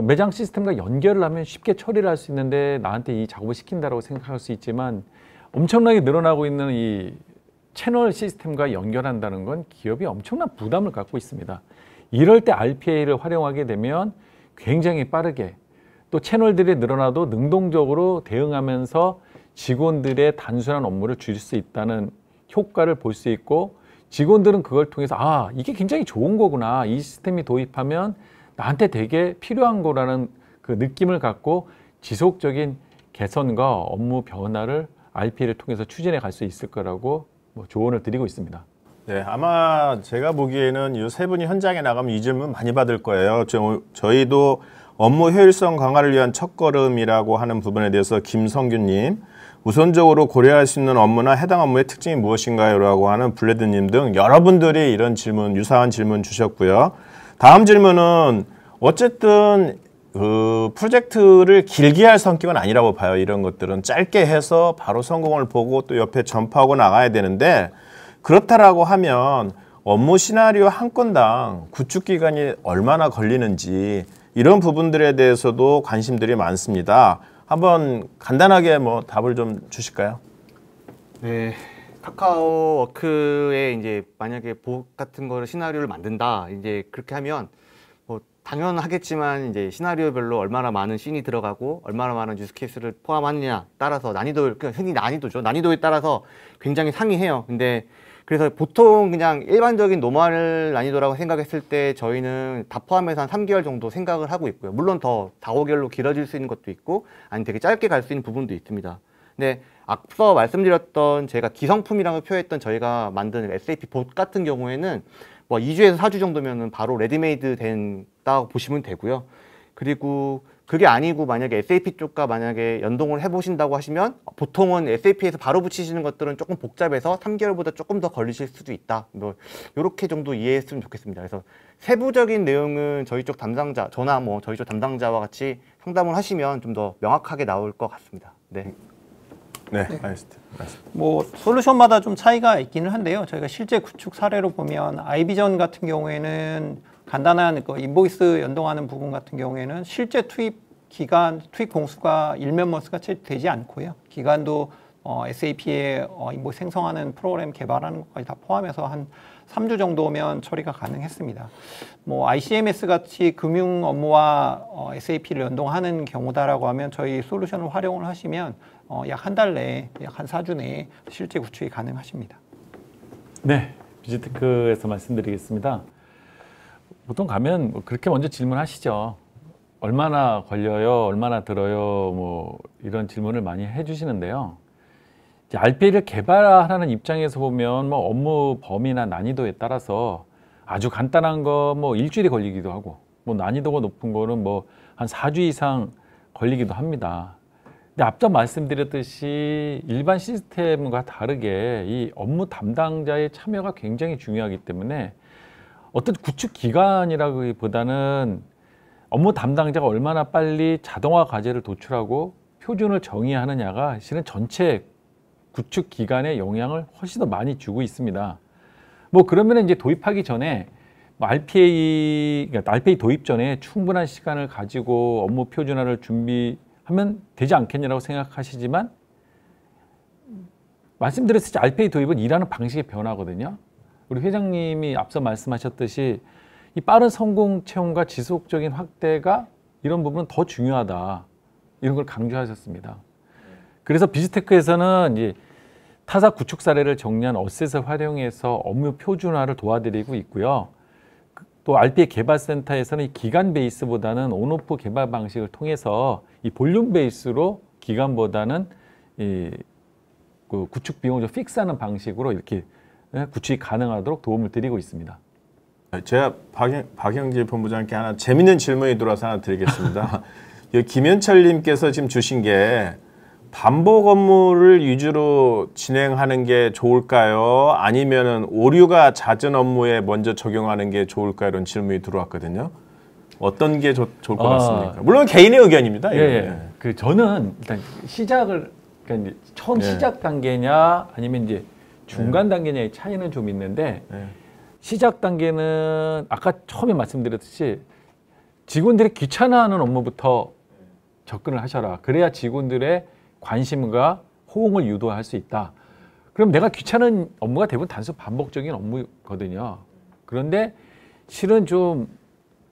매장 시스템과 연결을 하면 쉽게 처리를 할 수 있는데 나한테 이 작업을 시킨다고 생각할 수 있지만 엄청나게 늘어나고 있는 이 채널 시스템과 연결한다는 건 기업이 엄청난 부담을 갖고 있습니다. 이럴 때 RPA를 활용하게 되면 굉장히 빠르게 또 채널들이 늘어나도 능동적으로 대응하면서 직원들의 단순한 업무를 줄일 수 있다는 효과를 볼 수 있고, 직원들은 그걸 통해서 이게 굉장히 좋은 거구나, 이 시스템이 도입하면 나한테 되게 필요한 거라는 그 느낌을 갖고 지속적인 개선과 업무 변화를 RPA를 통해서 추진해 갈 수 있을 거라고 조언을 드리고 있습니다. 네, 아마 제가 보기에는 이 세 분이 현장에 나가면 이 질문 많이 받을 거예요. 저희도 업무 효율성 강화를 위한 첫걸음이라고 하는 부분에 대해서 김성규님, 우선적으로 고려할 수 있는 업무나 해당 업무의 특징이 무엇인가요? 라고 하는 블레드님 등 여러분들이 이런 질문, 유사한 질문 주셨고요. 다음 질문은 어쨌든 그 프로젝트를 길게 할 성격은 아니라고 봐요. 이런 것들은 짧게 해서 바로 성공을 보고 또 옆에 전파하고 나가야 되는데, 그렇다라고 하면 업무 시나리오 한 건당 구축 기간이 얼마나 걸리는지 이런 부분들에 대해서도 관심들이 많습니다. 한번 간단하게 답을 좀 주실까요? 네, 카카오워크에 이제 만약에 보급 같은 거를 시나리오를 만든다, 이제 그렇게 하면 당연하겠지만 이제 시나리오별로 얼마나 많은 씬이 들어가고 얼마나 많은 유스 케이스를 포함하느냐 따라서 흔히 난이도죠. 난이도에 따라서 굉장히 상이해요. 근데 그래서 보통 그냥 일반적인 노멀 난이도라고 생각했을 때 저희는 다 포함해서 한 3개월 정도 생각을 하고 있고요. 물론 더 4, 5개월로 길어질 수 있는 것도 있고 아니면 되게 짧게 갈 수 있는 부분도 있습니다. 근데 앞서 말씀드렸던 제가 기성품이라고 표현했던 저희가 만든 SAP 봇 같은 경우에는 2주에서 4주 정도면은 바로 레디메이드 된다고 보시면 되고요. 그리고 그게 아니고 만약에 SAP 쪽과 만약에 연동을 해보신다고 하시면 보통은 SAP에서 바로 붙이시는 것들은 조금 복잡해서 3개월보다 조금 더 걸리실 수도 있다. 이렇게 정도 이해했으면 좋겠습니다. 그래서 세부적인 내용은 저희 쪽 담당자, 저나 저희 쪽 담당자와 같이 상담을 하시면 좀 더 명확하게 나올 것 같습니다. 네. 네, 알겠습니다. 솔루션마다 좀 차이가 있기는 한데요. 저희가 실제 구축 사례로 보면 아이비전 같은 경우에는 간단한 인보이스 연동하는 부분 같은 경우에는 실제 투입 기간, 투입 공수가 일면머스가 채 되지 않고요. 기간도 SAP에 인보이스 생성하는 프로그램 개발하는 것까지 다 포함해서 한 3주 정도면 처리가 가능했습니다. 뭐 ICMS 같이 금융 업무와 SAP를 연동하는 경우다라고 하면 저희 솔루션을 활용을 하시면 약 한 달 내에, 약 한 4주 내에 실제 구축이 가능하십니다. 네, 비즈테크에서 말씀드리겠습니다. 보통 가면 뭐 그렇게 먼저 질문하시죠. 얼마나 걸려요? 얼마나 들어요? 뭐 이런 질문을 많이 해주시는데요. 이제 RPA를 개발하는 입장에서 보면 뭐 업무 범위나 난이도에 따라서 아주 간단한 거 뭐 일주일이 걸리기도 하고 뭐 난이도가 높은 거는 뭐 한 4주 이상 걸리기도 합니다. 근데 앞서 말씀드렸듯이 일반 시스템과 다르게 이 업무 담당자의 참여가 굉장히 중요하기 때문에 어떤 구축 기간이라기보다는 업무 담당자가 얼마나 빨리 자동화 과제를 도출하고 표준을 정의하느냐가 실은 전체 구축 기간에 영향을 훨씬 더 많이 주고 있습니다. 뭐 그러면 이제 도입하기 전에 그러니까 RPA 도입 전에 충분한 시간을 가지고 업무 표준화를 준비하면 되지 않겠냐라고 생각하시지만 말씀드렸듯이 RPA 도입은 일하는 방식의 변화거든요. 우리 회장님이 앞서 말씀하셨듯이 이 빠른 성공 체험과 지속적인 확대가 이런 부분은 더 중요하다. 이런 걸 강조하셨습니다. 그래서 비즈테크에서는 이제 타사 구축 사례를 정리한 어셋을 활용해서 업무 표준화를 도와드리고 있고요. 또 RPA 개발센터에서는 이 기간 베이스보다는 온오프 개발 방식을 통해서 이 볼륨 베이스로 기간보다는 이 그 구축 비용을 좀 픽스하는 방식으로 이렇게 구축이 가능하도록 도움을 드리고 있습니다. 제가 박영길 본부장님께 하나 재밌는 질문이 들어와서 하나 드리겠습니다. 김현철님께서 지금 주신 게 반복 업무를 위주로 진행하는 게 좋을까요? 아니면은 오류가 잦은 업무에 먼저 적용하는 게 좋을까요? 이런 질문이 들어왔거든요. 어떤 게 좋을 것 같습니까? 물론 개인의 의견입니다. 예. 그 저는 일단 시작을 그러니까 이제 처음 시작 단계냐 아니면 이제 중간 단계냐의 차이는 좀 있는데 시작 단계는 아까 처음에 말씀드렸듯이 직원들이 귀찮아하는 업무부터 접근을 하셔라. 그래야 직원들의 관심과 호응을 유도할 수 있다. 그럼 내가 귀찮은 업무가 대부분 단순 반복적인 업무거든요. 그런데 실은 좀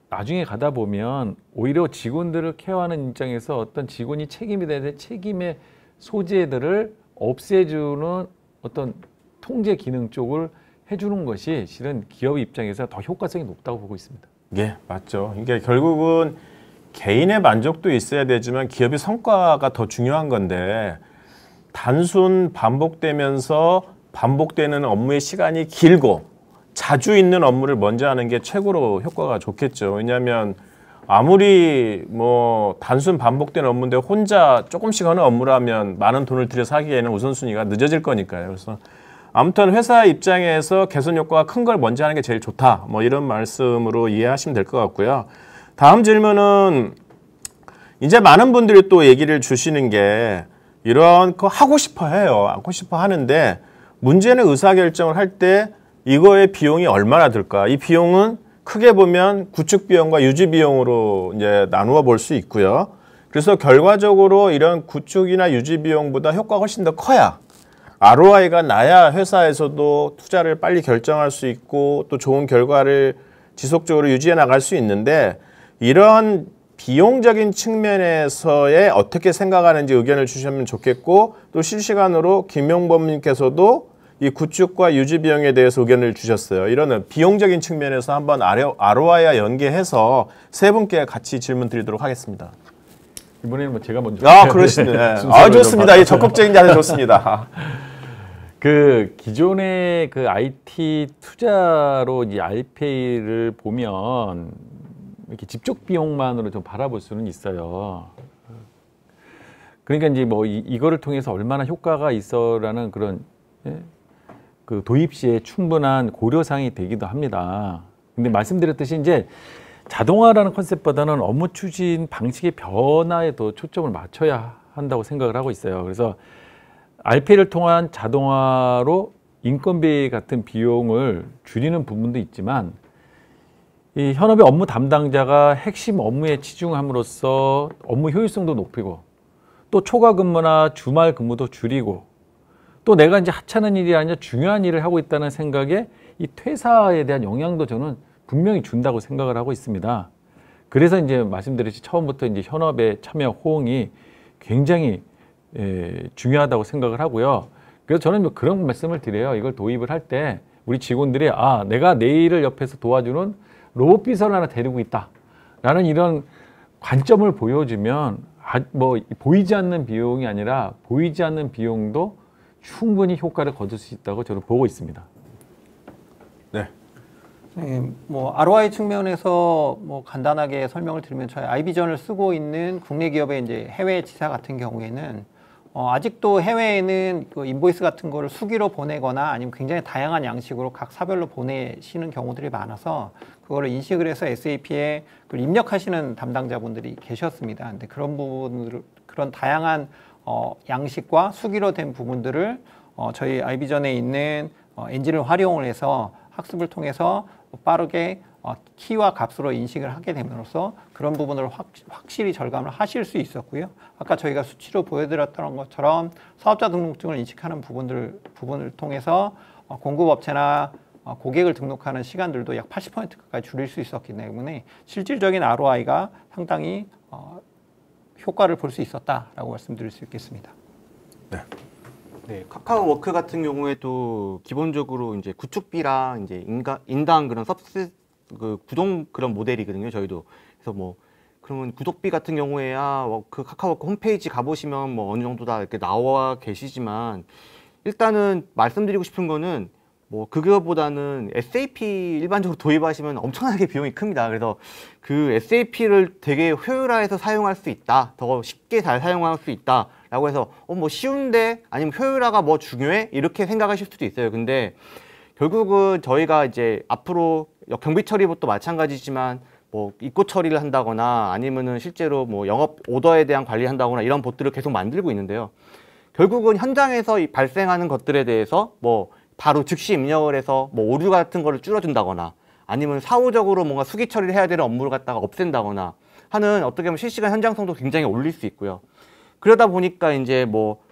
나중에 가다 보면 오히려 직원들을 케어하는 입장에서 어떤 직원이 책임이 되는 책임의 소재들을 없애주는 어떤 통제 기능 쪽을 해주는 것이 실은 기업 입장에서 더 효과성이 높다고 보고 있습니다. 예, 맞죠. 그러니까 결국은 개인의 만족도 있어야 되지만 기업의 성과가 더 중요한 건데 단순 반복되면서 반복되는 업무의 시간이 길고 자주 있는 업무를 먼저 하는 게 최고로 효과가 좋겠죠. 왜냐하면 아무리 뭐 단순 반복되는 업무인데 혼자 조금씩 하는 업무라면 많은 돈을 들여서 하기에는 우선순위가 늦어질 거니까요. 그래서 아무튼 회사 입장에서 개선 효과가 큰 걸 먼저 하는 게 제일 좋다. 뭐 이런 말씀으로 이해하시면 될 것 같고요. 다음 질문은 이제 많은 분들이 또 얘기를 주시는 게 이런 거 하고 싶어 해요. 하고 싶어 하는데 문제는 의사결정을 할 때 이거의 비용이 얼마나 들까? 이 비용은 크게 보면 구축 비용과 유지 비용으로 이제 나누어 볼 수 있고요. 그래서 결과적으로 이런 구축이나 유지 비용보다 효과가 훨씬 더 커야 ROI가 나야 회사에서도 투자를 빨리 결정할 수 있고 또 좋은 결과를 지속적으로 유지해 나갈 수 있는데 이런 비용적인 측면에서의 어떻게 생각하는지 의견을 주시면 좋겠고 또 실시간으로 김용범님께서도 이 구축과 유지 비용에 대해서 의견을 주셨어요. 이런 비용적인 측면에서 한번 ROI와 연계해서 세 분께 같이 질문 드리도록 하겠습니다. 이번에는 뭐 제가 먼저. 그러시네. 좋습니다. 이 적극적인 자세 좋습니다. 그 기존의 그 IT 투자로 이 RPA를 보면 이렇게 집적 비용만으로 좀 바라볼 수는 있어요. 그러니까 이제 뭐 이거를 통해서 얼마나 효과가 있어라는 그런 그 도입 시에 충분한 고려사항이 되기도 합니다. 근데 말씀드렸듯이 이제 자동화라는 컨셉보다는 업무 추진 방식의 변화에 더 초점을 맞춰야 한다고 생각을 하고 있어요. 그래서 RPA를 통한 자동화로 인건비 같은 비용을 줄이는 부분도 있지만 이 현업의 업무 담당자가 핵심 업무에 치중함으로써 업무 효율성도 높이고 또 초과 근무나 주말 근무도 줄이고 또 내가 이제 하찮은 일이 아니라 중요한 일을 하고 있다는 생각에 이 퇴사에 대한 영향도 저는 분명히 준다고 생각을 하고 있습니다. 그래서 이제 말씀드렸듯이 처음부터 이제 현업의 참여 호응이 굉장히 중요하다고 생각을 하고요. 그래서 저는 뭐 그런 말씀을 드려요. 이걸 도입을 할 때 우리 직원들이 내가 내 일을 옆에서 도와주는 로봇 비서를 하나 데리고 있다라는 이런 관점을 보여주면 뭐 보이지 않는 비용이 아니라 보이지 않는 비용도 충분히 효과를 거둘 수 있다고 저는 보고 있습니다. 네. 네, 뭐 ROI 측면에서 뭐 간단하게 설명을 드리면 저희 아이비전을 쓰고 있는 국내 기업의 이제 해외 지사 같은 경우에는 아직도 해외에는 그 인보이스 같은 거를 수기로 보내거나 아니면 굉장히 다양한 양식으로 각 사별로 보내시는 경우들이 많아서 그거를 인식을 해서 SAP에 그걸 입력하시는 담당자분들이 계셨습니다. 근데 그런 부분들, 그런 다양한 양식과 수기로 된 부분들을 저희 아이비전에 있는 엔진을 활용을 해서 학습을 통해서 빠르게 키와 값으로 인식을 하게 됨으로써 그런 부분을 확실히 절감을 하실 수 있었고요. 아까 저희가 수치로 보여드렸던 것처럼 사업자 등록증을 인식하는 부분을 통해서 공급업체나 고객을 등록하는 시간들도 약 80% 가까이 줄일 수 있었기 때문에 실질적인 ROI가 상당히 효과를 볼 수 있었다라고 말씀드릴 수 있겠습니다. 네. 네, 카카오워크 같은 경우에도 기본적으로 이제 구축비랑 이제 인당 그런 그 구독 그런 모델이거든요. 저희도 그래서 뭐 그러면 구독비 같은 경우에야 그 카카오워크 홈페이지 가보시면 뭐 어느 정도 다 이렇게 나와 계시지만 일단은 말씀드리고 싶은 거는 뭐 그거보다는 SAP 일반적으로 도입하시면 엄청나게 비용이 큽니다. 그래서 그 SAP를 되게 효율화해서 사용할 수 있다, 더 쉽게 잘 사용할 수 있다 라고 해서 뭐 쉬운데 아니면 효율화가 뭐 중요해? 이렇게 생각하실 수도 있어요. 근데 결국은 저희가 이제 앞으로 경비 처리부터 마찬가지지만 뭐 입고 처리를 한다거나 아니면은 실제로 뭐 영업 오더에 대한 관리를 한다거나 이런 봇들을 계속 만들고 있는데요. 결국은 현장에서 발생하는 것들에 대해서 뭐 바로 즉시 입력을 해서 뭐 오류 같은 거를 줄여준다거나 아니면 사후적으로 뭔가 수기 처리를 해야 되는 업무를 갖다가 없앤다거나 하는 어떻게 보면 실시간 현장성도 굉장히 올릴 수 있고요. 그러다 보니까 이제 뭐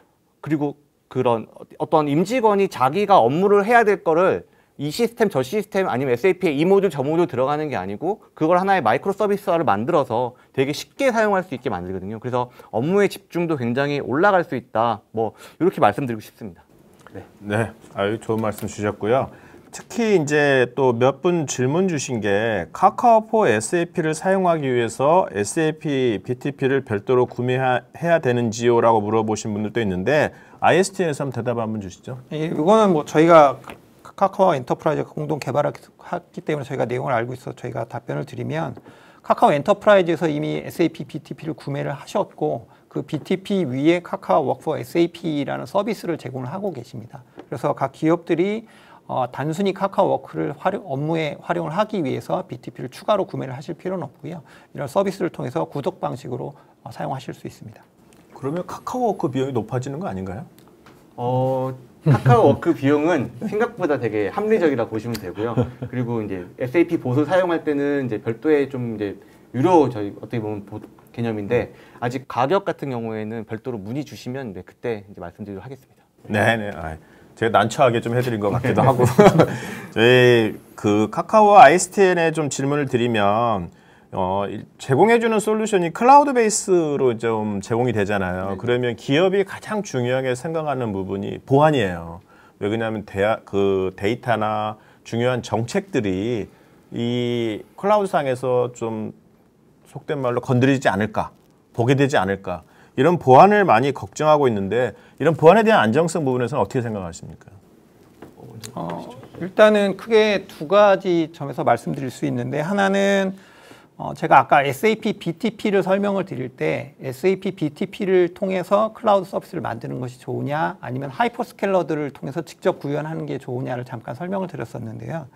그리고 그런 어떤 임직원이 자기가 업무를 해야 될 거를 이 시스템 저 시스템 아니면 SAP에 이 모듈 저 모듈 들어가는 게 아니고 그걸 하나의 마이크로 서비스화를 만들어서 되게 쉽게 사용할 수 있게 만들거든요. 그래서 업무의 집중도 굉장히 올라갈 수 있다. 뭐 이렇게 말씀드리고 싶습니다. 네, 아유 좋은 말씀 주셨고요. 특히 이제 또 몇 분 질문 주신 게 카카오4 SAP를 사용하기 위해서 SAP BTP를 별도로 구매해야 되는지요라고 물어보신 분들도 있는데 IST에서 한번 대답 한번 주시죠. 이거는 뭐 저희가 카카오 엔터프라이즈가 공동 개발했기 때문에 저희가 내용을 알고 있어서 저희가 답변을 드리면 카카오 엔터프라이즈에서 이미 SAP BTP를 구매를 하셨고 그 BTP 위에 카카오 워크 SAP라는 서비스를 제공을 하고 계십니다. 그래서 각 기업들이 단순히 카카오 워크를 업무에 활용을 하기 위해서 BTP를 추가로 구매를 하실 필요는 없고요. 이런 서비스를 통해서 구독 방식으로 사용하실 수 있습니다. 그러면 카카오워크 비용이 높아지는 거 아닌가요? 카카오워크 비용은 생각보다 되게 합리적이라고 보시면 되고요. 그리고 이제 SAP 봇을 사용할 때는 이제 별도의 좀 이제 유료 저희 어떻게 보면 봇 개념인데 아직 가격 같은 경우에는 별도로 문의 주시면 네, 그때 이제 말씀드리도록 하겠습니다. 네네. 제가 난처하게 좀 해드린 것 같기도 하고 저희 그 카카오 ISTN에 좀 질문을 드리면 제공해주는 솔루션이 클라우드 베이스로 좀 제공이 되잖아요. 그러면 기업이 가장 중요하게 생각하는 부분이 보안이에요. 왜 그러냐면 그 데이터나 중요한 정책들이 이 클라우드상에서 좀 속된 말로 건드리지 않을까, 보게 되지 않을까 이런 보안을 많이 걱정하고 있는데 이런 보안에 대한 안정성 부분에서는 어떻게 생각하십니까? 일단은 크게 두 가지 점에서 말씀드릴 수 있는데 하나는 제가 아까 SAP BTP를 설명을 드릴 때 SAP BTP를 통해서 클라우드 서비스를 만드는 것이 좋으냐 아니면 하이퍼스케일러들을 통해서 직접 구현하는 게 좋으냐를 잠깐 설명을 드렸었는데요.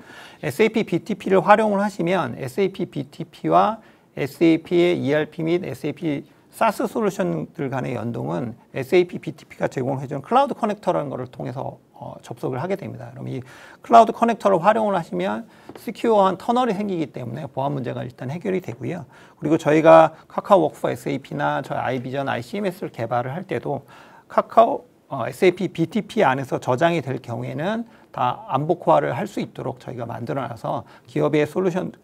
SAP BTP를 활용을 하시면 SAP BTP와 SAP의 ERP 및 SAP SaaS 솔루션들 간의 연동은 SAP BTP가 제공해주는 클라우드 커넥터라는 것을 통해서 접속을 하게 됩니다. 그럼 이 클라우드 커넥터를 활용을 하시면 시큐어한 터널이 생기기 때문에 보안 문제가 일단 해결이 되고요. 그리고 저희가 카카오 워크 for SAP나 저희 아이비전, ICMS를 개발을 할 때도 카카오 SAP BTP 안에서 저장이 될 경우에는 다 암복화를 할 수 있도록 저희가 만들어놔서 기업의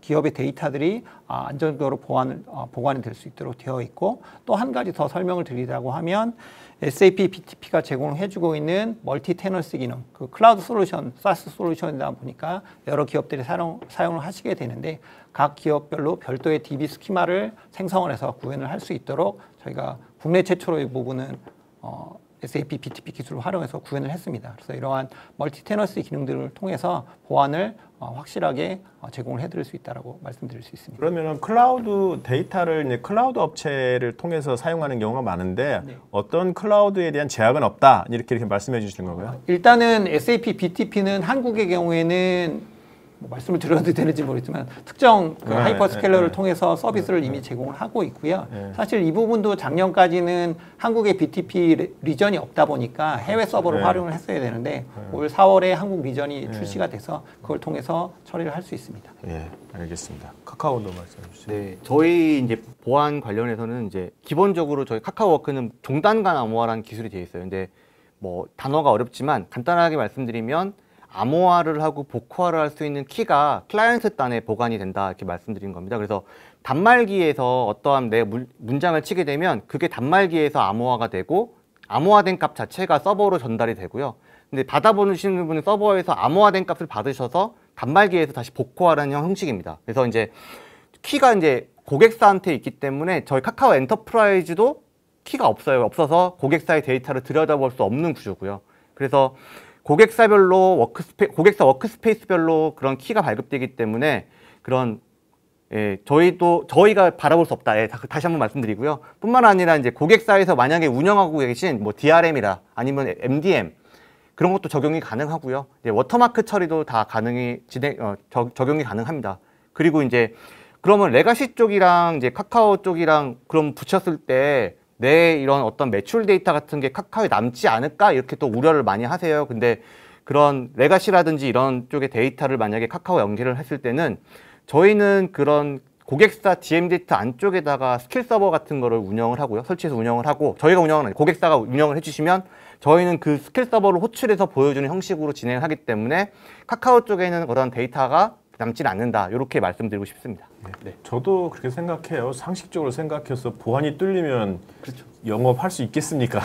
기업의 데이터들이 안정적으로 보관이 될 수 있도록 되어 있고, 또 한 가지 더 설명을 드리자고 하면 SAP BTP가 제공해주고 있는 멀티 테넌시 기능, 그 클라우드 솔루션, 사스 솔루션이다 보니까 여러 기업들이 사용을 하시게 되는데, 각 기업별로 별도의 DB 스키마를 생성을 해서 구현을 할 수 있도록 저희가 국내 최초로 이 부분은 SAP BTP 기술을 활용해서 구현을 했습니다. 그래서 이러한 멀티 테넌시 기능들을 통해서 보안을 확실하게 제공을 해드릴 수 있다라고 말씀드릴 수 있습니다. 그러면은 클라우드 데이터를 이제 클라우드 업체를 통해서 사용하는 경우가 많은데 네. 어떤 클라우드에 대한 제약은 없다 이렇게 말씀해 주시는 거고요. 일단은 SAP BTP는 한국의 경우에는 뭐 말씀을 드려도 되는지 모르겠지만 특정 그 하이퍼스케일러를 통해서 서비스를 이미 제공을 하고 있고요. 사실 이 부분도 작년까지는 한국의 BTP 리전이 없다 보니까 해외 서버를 활용을 했어야 되는데 올 4월에 한국 리전이 출시가 돼서 그걸 통해서 처리를 할 수 있습니다. 예, 알겠습니다. 카카오도 말씀해 주시죠. 네, 저희 이제 보안 관련해서는 이제 기본적으로 저희 카카오워크는 종단간 암호화라는 기술이 되어 있어요. 근데 뭐 단어가 어렵지만 간단하게 말씀드리면 암호화를 하고 복호화를 할 수 있는 키가 클라이언트 단에 보관이 된다 이렇게 말씀드린 겁니다. 그래서 단말기에서 어떠한 내 문장을 치게 되면 그게 단말기에서 암호화가 되고 암호화된 값 자체가 서버로 전달이 되고요. 근데 받아보시는 분은 서버에서 암호화된 값을 받으셔서 단말기에서 다시 복호화라는 형식입니다. 그래서 이제 키가 이제 고객사한테 있기 때문에 저희 카카오 엔터프라이즈도 키가 없어서 고객사의 데이터를 들여다볼 수 없는 구조고요. 그래서 고객사별로 고객사 워크스페이스별로 그런 키가 발급되기 때문에 그런 저희가 바라볼 수 없다. 다시 한번 말씀드리고요. 뿐만 아니라 이제 고객사에서 만약에 운영하고 계신 뭐 DRM이라 아니면 MDM 그런 것도 적용이 가능하고요. 워터마크 처리도 다 적용이 가능합니다. 그리고 이제 그러면 레가시 쪽이랑 이제 카카오 쪽이랑 그럼 붙였을 때 내 이런 어떤 매출 데이터 같은 게 카카오에 남지 않을까 이렇게 또 우려를 많이 하세요. 근데 그런 레가시라든지 이런 쪽의 데이터를 만약에 카카오 연계를 했을 때는 저희는 그런 고객사 DM데이터 안쪽에다가 스킬 서버 같은 거를 운영을 하고요. 설치해서 운영을 하고 저희가 운영은 아니고 고객사가 운영을 해주시면 저희는 그 스킬 서버를 호출해서 보여주는 형식으로 진행을 하기 때문에 카카오 쪽에는 그런 데이터가 남지는 않는다. 이렇게 말씀드리고 싶습니다. 네. 저도 그렇게 생각해요. 상식적으로 생각해서 보안이 뚫리면 그렇죠. 영업할 수 있겠습니까?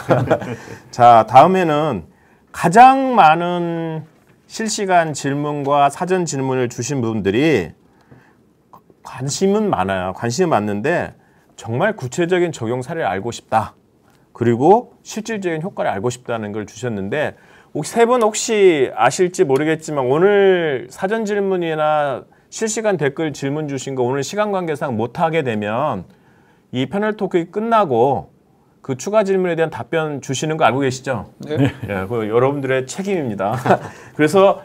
자, 다음에는 가장 많은 실시간 질문과 사전 질문을 주신 분들이 관심은 많아요. 관심은 많는데 정말 구체적인 적용 사례를 알고 싶다. 그리고 실질적인 효과를 알고 싶다는 걸 주셨는데 세 분 혹시 아실지 모르겠지만 오늘 사전 질문이나 실시간 댓글 질문 주신 거 오늘 시간 관계상 못하게 되면 이 패널 토크 끝나고 그 추가 질문에 대한 답변 주시는 거 알고 계시죠? 네. 예, 그 여러분들의 책임입니다. 그래서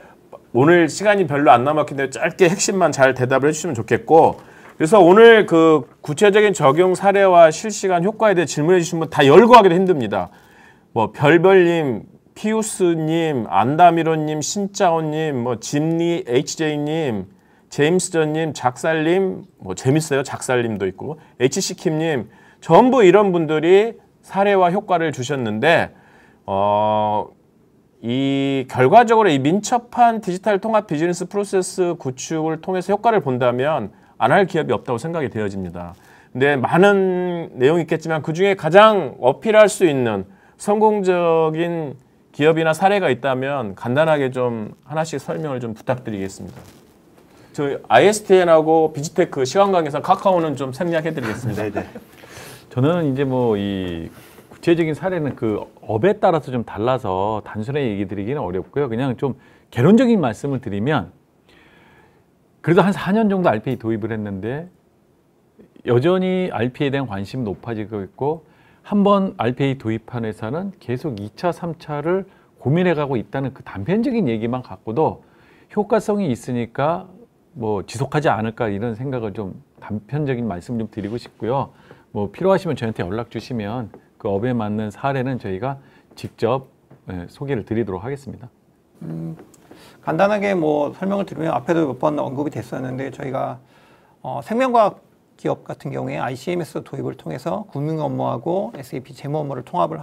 오늘 시간이 별로 안 남았기 때문에 짧게 핵심만 잘 대답을 해주시면 좋겠고 그래서 오늘 그 구체적인 적용 사례와 실시간 효과에 대해 질문해 주신 분 다 열거하기도 힘듭니다. 뭐 별별님, 피우스님, 안다미로님, 신짜오님, 뭐 진리 HJ님, 제임스전님, 작살님, 뭐 재밌어요. 작살님도 있고 HC킴님 전부 이런 분들이 사례와 효과를 주셨는데 이 결과적으로 이 민첩한 디지털 통합 비즈니스 프로세스 구축을 통해서 효과를 본다면 안 할 기업이 없다고 생각이 되어집니다. 근데 많은 내용이 있겠지만 그중에 가장 어필할 수 있는 성공적인 기업이나 사례가 있다면 간단하게 좀 하나씩 설명을 좀 부탁드리겠습니다. 저희 ISTN하고 비지테크 시간 관계상 카카오는 좀 생략해드리겠습니다. 네네. 저는 이제 뭐 이 구체적인 사례는 그 업에 따라서 좀 달라서 단순하게 얘기 드리기는 어렵고요. 그냥 좀 개론적인 말씀을 드리면 그래도 한 4년 정도 RPA 도입을 했는데 여전히 RPA에 대한 관심이 높아지고 있고 한번 RPA 도입한 회사는 계속 2차, 3차를 고민해가고 있다는 그 단편적인 얘기만 갖고도 효과성이 있으니까 뭐 지속하지 않을까 이런 생각을 좀 단편적인 말씀 좀 드리고 싶고요. 뭐 필요하시면 저한테 연락 주시면 그 업에 맞는 사례는 저희가 직접 소개를 드리도록 하겠습니다. 간단하게 뭐 설명을 드리면 앞에도 몇 번 언급이 됐었는데 저희가 생명과학 기업 같은 경우에 ICMS 도입을 통해서 금융 업무하고 SAP 재무 업무를 통합을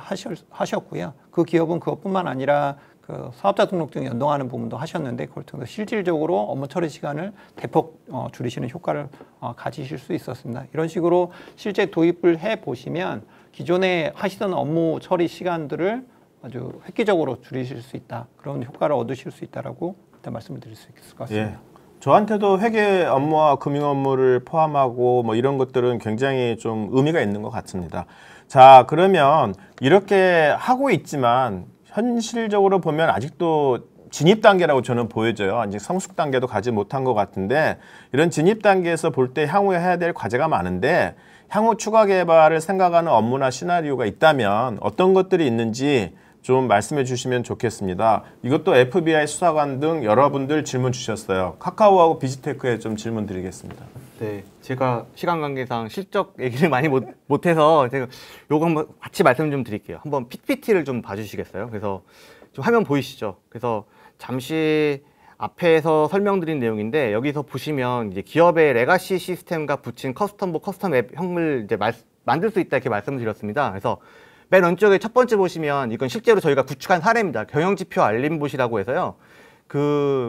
하셨고요. 그 기업은 그것뿐만 아니라 그 사업자 등록증 연동하는 부분도 하셨는데 그걸 통해서 실질적으로 업무 처리 시간을 대폭 줄이시는 효과를 가지실 수 있었습니다. 이런 식으로 실제 도입을 해 보시면 기존에 하시던 업무 처리 시간들을 아주 획기적으로 줄이실 수 있다. 그런 효과를 얻으실 수 있다라고 일단 말씀을 드릴 수 있을 것 같습니다. 예. 저한테도 회계 업무와 금융 업무를 포함하고 뭐 이런 것들은 굉장히 좀 의미가 있는 것 같습니다. 자, 그러면 이렇게 하고 있지만 현실적으로 보면 아직도 진입 단계라고 저는 보여져요. 아직 성숙 단계도 가지 못한 것 같은데 이런 진입 단계에서 볼 때 향후에 해야 될 과제가 많은데 향후 추가 개발을 생각하는 업무나 시나리오가 있다면 어떤 것들이 있는지 좀 말씀해 주시면 좋겠습니다. 이것도 FBI 수사관 등 여러분들 질문 주셨어요. 카카오하고 비즈테크에 좀 질문 드리겠습니다. 네, 제가 시간 관계상 실적 얘기를 많이 못해서 제가 요거 한번 같이 말씀 좀 드릴게요. 한번 PPT를 좀 봐주시겠어요? 그래서 좀 화면 보이시죠? 그래서 잠시 앞에서 설명드린 내용인데 여기서 보시면 이제 기업의 레가시 시스템과 붙인 커스텀 앱 형을 이제 만들 수 있다 이렇게 말씀드렸습니다. 그래서 맨 왼쪽에 첫 번째 보시면 이건 실제로 저희가 구축한 사례입니다. 경영지표 알림봇이라고 해서요.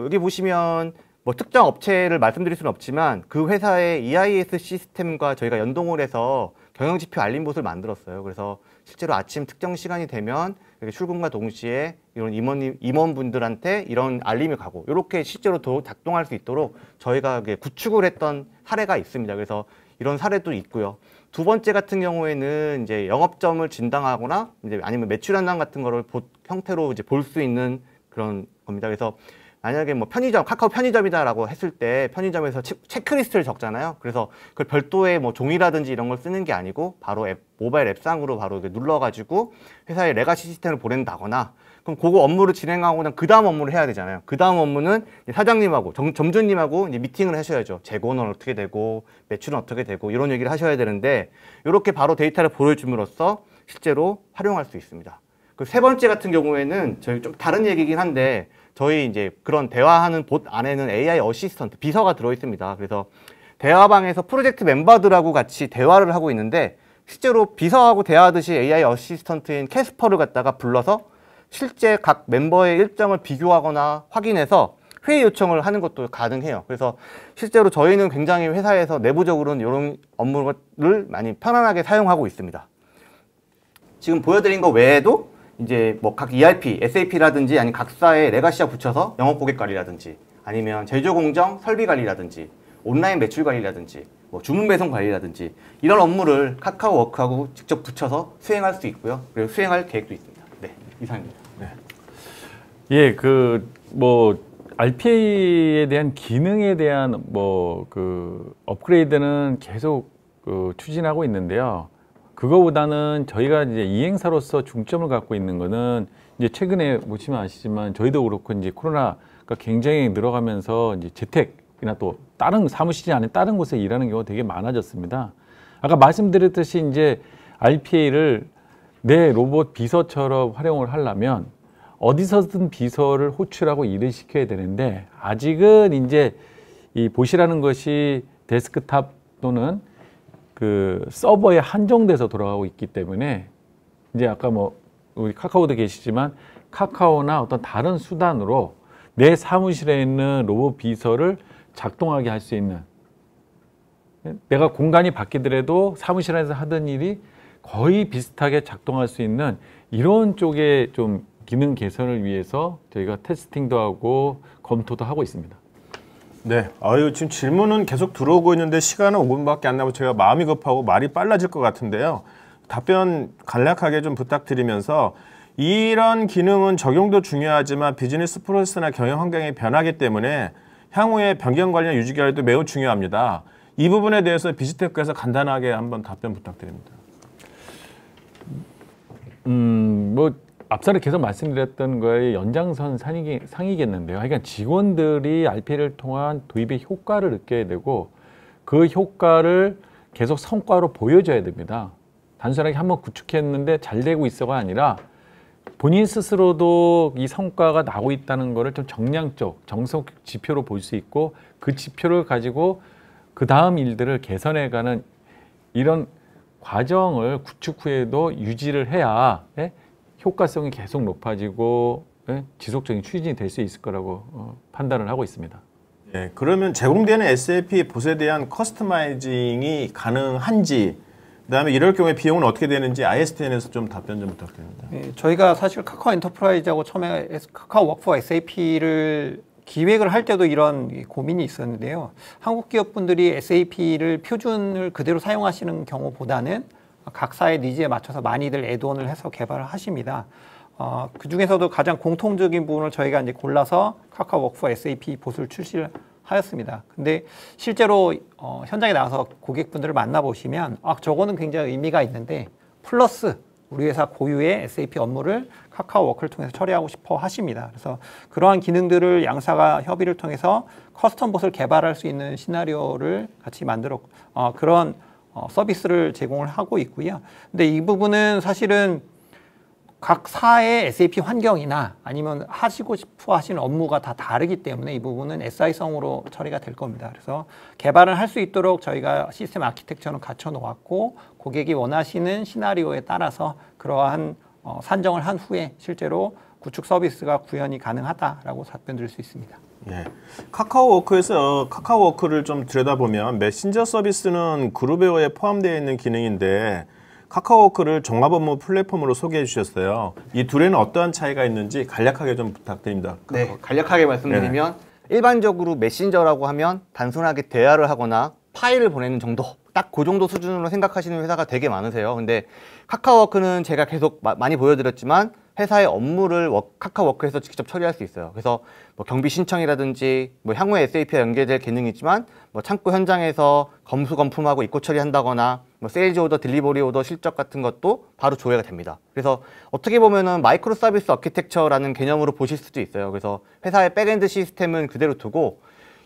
여기 보시면 뭐 특정 업체를 말씀드릴 수는 없지만 그 회사의 EIS 시스템과 저희가 연동을 해서 경영지표 알림봇을 만들었어요. 그래서 실제로 아침 특정 시간이 되면 출근과 동시에 이런 임원분들한테 이런 알림이 가고 이렇게 실제로 작동할 수 있도록 저희가 구축을 했던 사례가 있습니다. 그래서 이런 사례도 있고요. 두 번째 같은 경우에는 이제 영업점을 진단하거나 이제 아니면 매출 현황 같은 거를 형태로 이제 볼 수 있는 그런 겁니다. 그래서 만약에 뭐 편의점, 카카오 편의점이다라고 했을 때 편의점에서 체크리스트를 적잖아요. 그래서 그걸 별도의 뭐 종이라든지 이런 걸 쓰는 게 아니고 바로 모바일 앱상으로 바로 눌러가지고 회사의 레가시 시스템을 보낸다거나 그럼 그거 업무를 진행하고 난 그 다음 업무를 해야 되잖아요. 그 다음 업무는 사장님하고 점주님하고 이제 미팅을 하셔야죠. 재고는 어떻게 되고 매출은 어떻게 되고 이런 얘기를 하셔야 되는데 이렇게 바로 데이터를 보여줌으로써 실제로 활용할 수 있습니다. 그 세 번째 같은 경우에는 저희 좀 다른 얘기긴 한데 저희 이제 그런 대화하는 봇 안에는 AI 어시스턴트 비서가 들어 있습니다. 그래서 대화방에서 프로젝트 멤버들하고 같이 대화를 하고 있는데 실제로 비서하고 대화하듯이 AI 어시스턴트인 캐스퍼를 갖다가 불러서 실제 각 멤버의 일정을 비교하거나 확인해서 회의 요청을 하는 것도 가능해요. 그래서 실제로 저희는 굉장히 회사에서 내부적으로는 이런 업무를 많이 편안하게 사용하고 있습니다. 지금 보여드린 거 외에도 이제 뭐 각 ERP, SAP라든지 아니면 각사의 레가시와 붙여서 영업 고객 관리라든지 아니면 제조 공정 설비 관리라든지 온라인 매출 관리라든지 뭐 주문 배송 관리라든지 이런 업무를 카카오워크하고 직접 붙여서 수행할 수 있고요. 그리고 수행할 계획도 있습니다. 네, 이상입니다. 네. 예, 뭐 RPA에 대한 기능에 대한 업그레이드는 계속 추진하고 있는데요. 그거보다는 저희가 이제 이행사로서 중점을 갖고 있는 거는 이제 최근에 보시면 아시지만 저희도 그렇고 이제 코로나가 굉장히 늘어가면서 이제 재택이나 또 다른 사무실이 아닌 다른 곳에 일하는 경우가 되게 많아졌습니다. 아까 말씀드렸듯이 이제 RPA를 내 로봇 비서처럼 활용을 하려면 어디서든 비서를 호출하고 일을 시켜야 되는데 아직은 이제 이 봇이라는 것이 데스크탑 또는 그 서버에 한정돼서 돌아가고 있기 때문에 이제 아까 뭐 우리 카카오도 계시지만 카카오나 어떤 다른 수단으로 내 사무실에 있는 로봇 비서를 작동하게 할 수 있는 내가 공간이 바뀌더라도 사무실 안에서 하던 일이 거의 비슷하게 작동할 수 있는 이런 쪽의 좀 기능 개선을 위해서 저희가 테스팅도 하고 검토도 하고 있습니다. 네, 지금 질문은 계속 들어오고 있는데 시간은 5분밖에 안 남고 제가 마음이 급하고 말이 빨라질 것 같은데요. 답변 간략하게 좀 부탁드리면서 이런 기능은 적용도 중요하지만 비즈니스 프로세스나 경영 환경이 변하기 때문에 향후에 변경 관련 유지 관리도 매우 중요합니다. 이 부분에 대해서 비즈테크에서 간단하게 한번 답변 부탁드립니다. 뭐 앞서서 계속 말씀드렸던 거의 연장선 상이겠는데요. 그러니까 직원들이 RPA를 통한 도입의 효과를 느껴야 되고 그 효과를 계속 성과로 보여줘야 됩니다. 단순하게 한번 구축했는데 잘 되고 있어가 아니라 본인 스스로도 이 성과가 나오고 있다는 것을 좀 정량적, 정석 지표로 볼 수 있고 그 지표를 가지고 그 다음 일들을 개선해가는 이런 과정을 구축 후에도 유지를 해야 효과성이 계속 높아지고 지속적인 추진이 될 수 있을 거라고 판단을 하고 있습니다. 예, 그러면 제공되는 SAP 봇에 대한 커스터마이징이 가능한지, 그다음에 이럴 경우에 비용은 어떻게 되는지 ISTN에서 좀 답변 좀 부탁드립니다. 예, 저희가 사실 카카오 엔터프라이즈하고 처음에 카카오 워크포 SAP를 기획을 할 때도 이런 고민이 있었는데요. 한국 기업분들이 SAP를 표준을 그대로 사용하시는 경우보다는 각사의 니즈에 맞춰서 많이들 애드온을 해서 개발을 하십니다. 그 중에서도 가장 공통적인 부분을 저희가 이제 골라서 카카오 워크포 SAP 봇을 출시를 하였습니다. 근데 실제로 현장에 나가서 고객분들을 만나보시면 저거는 굉장히 의미가 있는데 플러스 우리 회사 고유의 SAP 업무를 카카오 워크를 통해서 처리하고 싶어 하십니다. 그래서 그러한 기능들을 양사가 협의를 통해서 커스텀 봇을 개발할 수 있는 시나리오를 같이 만들어 그런 서비스를 제공을 하고 있고요. 근데 이 부분은 사실은 각 사의 SAP 환경이나 아니면 하시고 싶어 하시는 업무가 다 다르기 때문에 이 부분은 SI성으로 처리가 될 겁니다. 그래서 개발을 할 수 있도록 저희가 시스템 아키텍처는 갖춰 놓았고 고객이 원하시는 시나리오에 따라서 그러한 산정을 한 후에 실제로 구축 서비스가 구현이 가능하다라고 답변 드릴 수 있습니다. 예. 카카오워크에서 카카오워크를 좀 들여다보면 메신저 서비스는 그룹웨어에 포함되어 있는 기능인데 카카오워크를 종합 업무 플랫폼으로 소개해 주셨어요. 이 둘에는 어떠한 차이가 있는지 간략하게 좀 부탁드립니다. 네, 간략하게 말씀드리면 일반적으로 메신저라고 하면 단순하게 대화를 하거나 파일을 보내는 정도, 딱 그 정도 수준으로 생각하시는 회사가 되게 많으세요. 근데 카카오워크는 제가 계속 많이 보여드렸지만 회사의 업무를 카카오워크에서 직접 처리할 수 있어요. 그래서 뭐 경비 신청이라든지 뭐 향후에 SAP와 연계될 기능이지만 뭐 창고 현장에서 검수 검품하고 입고 처리한다거나 뭐 세일즈 오더, 딜리버리 오더 실적 같은 것도 바로 조회가 됩니다. 그래서 어떻게 보면은 마이크로 서비스 아키텍처라는 개념으로 보실 수도 있어요. 그래서 회사의 백엔드 시스템은 그대로 두고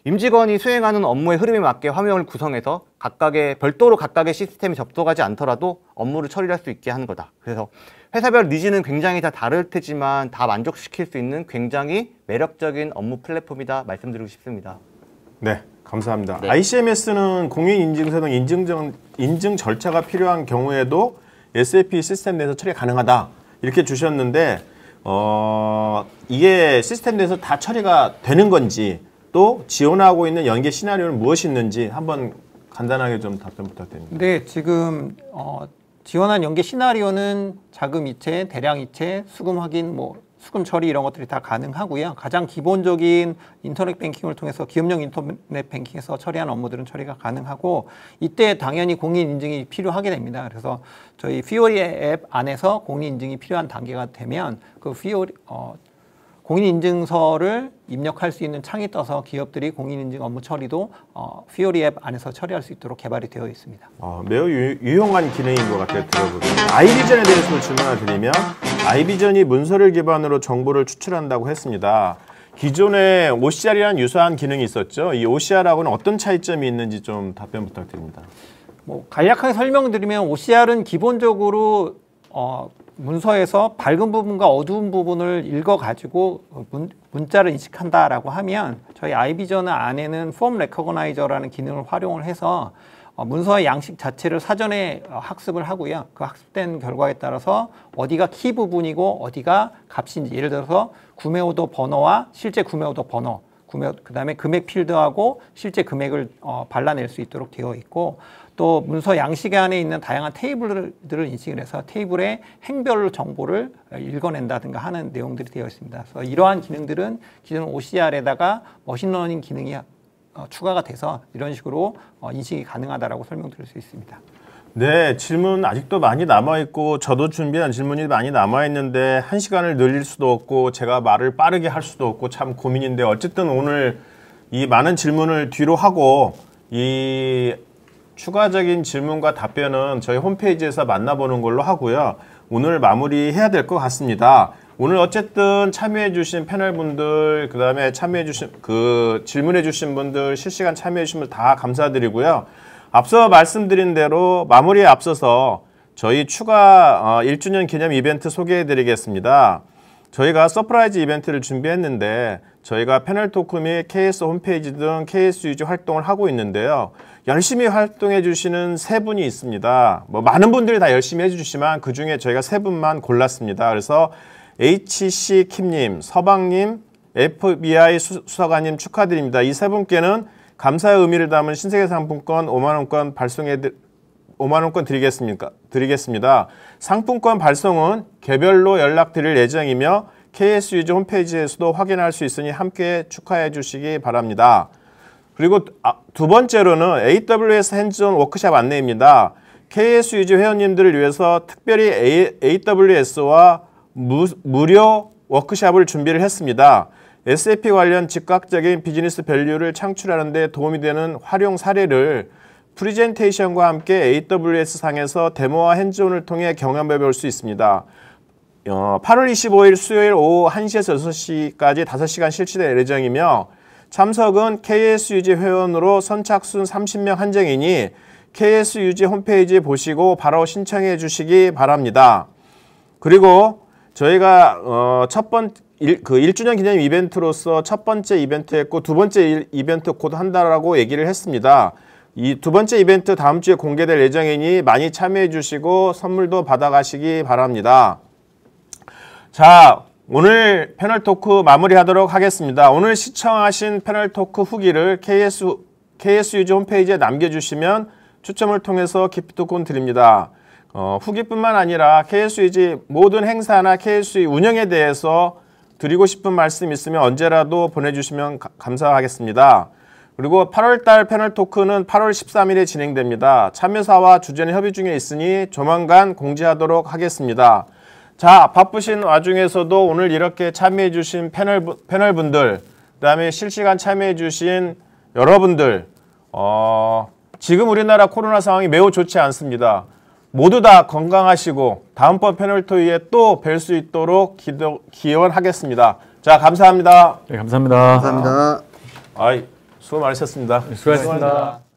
임직원이 수행하는 업무의 흐름에 맞게 화면을 구성해서 별도로 각각의 시스템이 접속하지 않더라도 업무를 처리할 수 있게 하는 거다. 그래서 회사별 니즈는 굉장히 다 다를 테지만 다 만족시킬 수 있는 굉장히 매력적인 업무 플랫폼이다 말씀드리고 싶습니다. 네, 감사합니다. 네. ICMS는 공인인증서 등 인증 절차가 필요한 경우에도 SAP 시스템 내에서 처리 가능하다 이렇게 주셨는데 이게 시스템 내에서 다 처리가 되는 건지 또 지원하고 있는 연계 시나리오는 무엇이 있는지 한번 간단하게 좀 답변 부탁드립니다. 네, 지금 지원한 연계 시나리오는 자금 이체, 대량 이체, 수금 확인, 수금 처리 이런 것들이 다 가능하고요. 가장 기본적인 인터넷 뱅킹을 통해서 기업용 인터넷 뱅킹에서 처리하는 업무들은 처리가 가능하고 이때 당연히 공인 인증이 필요하게 됩니다. 그래서 저희 피오리 앱 안에서 공인 인증이 필요한 단계가 되면 그 공인인증서를 입력할 수 있는 창이 떠서 기업들이 공인인증 업무 처리도 피오리 앱 안에서 처리할 수 있도록 개발이 되어 있습니다. 매우 유용한 기능인 것 같아요. 들어보면. 아이비전에 대해서 질문을 드리면 아이비전이 문서를 기반으로 정보를 추출한다고 했습니다. 기존에 OCR이라는 유사한 기능이 있었죠. 이 OCR하고는 어떤 차이점이 있는지 좀 답변 부탁드립니다. 간략하게 설명드리면 OCR은 기본적으로 문서에서 밝은 부분과 어두운 부분을 읽어가지고 문자를 인식한다라고 하면 저희 아이비전 안에는 폼 레커그나이저라는 기능을 활용을 해서 문서의 양식 자체를 사전에 학습을 하고요. 그 학습된 결과에 따라서 어디가 키 부분이고 어디가 값인지 예를 들어서 구매 오더 번호와 실제 구매 오더 번호 그다음에 금액 필드하고 실제 금액을 발라낼 수 있도록 되어 있고 또 문서 양식 안에 있는 다양한 테이블들을 인식을 해서 테이블의 행별 정보를 읽어낸다든가 하는 내용들이 되어 있습니다. 그래서 이러한 기능들은 기존 OCR에다가 머신러닝 기능이 추가가 돼서 이런 식으로 인식이 가능하다라고 설명드릴 수 있습니다. 네, 질문 아직도 많이 남아있고 저도 준비한 질문이 많이 남아있는데 1시간을 늘릴 수도 없고 제가 말을 빠르게 할 수도 없고 참 고민인데 어쨌든 오늘 이 많은 질문을 뒤로 하고 이 추가적인 질문과 답변은 저희 홈페이지에서 만나보는 걸로 하고요. 오늘 마무리해야 될 것 같습니다. 오늘 어쨌든 참여해주신 패널분들, 그 다음에 질문해주신 분들, 실시간 참여해주신 분들 다 감사드리고요. 앞서 말씀드린 대로 마무리에 앞서서 저희 추가 1주년 기념 이벤트 소개해드리겠습니다. 저희가 서프라이즈 이벤트를 준비했는데 저희가 패널 토크 및 KS 홈페이지 등 KS 유지 활동을 하고 있는데요. 열심히 활동해 주시는 세 분이 있습니다. 뭐 많은 분들이 다 열심히 해주시지만 그 중에 저희가 세 분만 골랐습니다. 그래서 HC 킴님, 서방님, FBI 수사관님 축하드립니다. 이 세 분께는 감사의 의미를 담은 신세계 상품권 5만 원권 5만 원권 드리겠습니다. 상품권 발송은 개별로 연락드릴 예정이며 KSUG 홈페이지에서도 확인할 수 있으니 함께 축하해 주시기 바랍니다. 그리고 두 번째로는 AWS 핸즈온 워크샵 안내입니다. KSUG 회원님들을 위해서 특별히 AWS와 무료 워크샵을 준비를 했습니다. SAP 관련 즉각적인 비즈니스 밸류를 창출하는 데 도움이 되는 활용 사례를 프리젠테이션과 함께 AWS 상에서 데모와 핸즈온을 통해 경험해 볼 수 있습니다. 8월 25일 수요일 오후 1시에서 6시까지 5시간 실시될 예정이며 참석은 KSUG 회원으로 선착순 30명 한정이니 KSUG 홈페이지 보시고 바로 신청해 주시기 바랍니다. 그리고 저희가 1주년 기념 이벤트로서 첫 번째 이벤트 했고 두 번째 이벤트 곧 한다라고 얘기를 했습니다. 이 두 번째 이벤트 다음 주에 공개될 예정이니 많이 참여해 주시고 선물도 받아가시기 바랍니다. 자, 오늘 패널 토크 마무리하도록 하겠습니다. 오늘 시청하신 패널 토크 후기를 KSUG 홈페이지에 남겨주시면 추첨을 통해서 기프트콘 드립니다. 후기뿐만 아니라 KSUG 모든 행사나 KSUG 운영에 대해서 드리고 싶은 말씀 있으면 언제라도 보내주시면 감사하겠습니다. 그리고 8월달 패널 토크는 8월 13일에 진행됩니다. 참여사와 주제는 협의 중에 있으니 조만간 공지하도록 하겠습니다. 자, 바쁘신 와중에서도 오늘 이렇게 참여해 주신 패널분들, 그 다음에 실시간 참여해 주신 여러분들, 지금 우리나라 코로나 상황이 매우 좋지 않습니다. 모두 다 건강하시고 다음번 패널 토의에 또 뵐 수 있도록 기원하겠습니다. 자, 감사합니다. 네, 감사합니다. 감사합니다. 수고 많으셨습니다. 수고하셨습니다.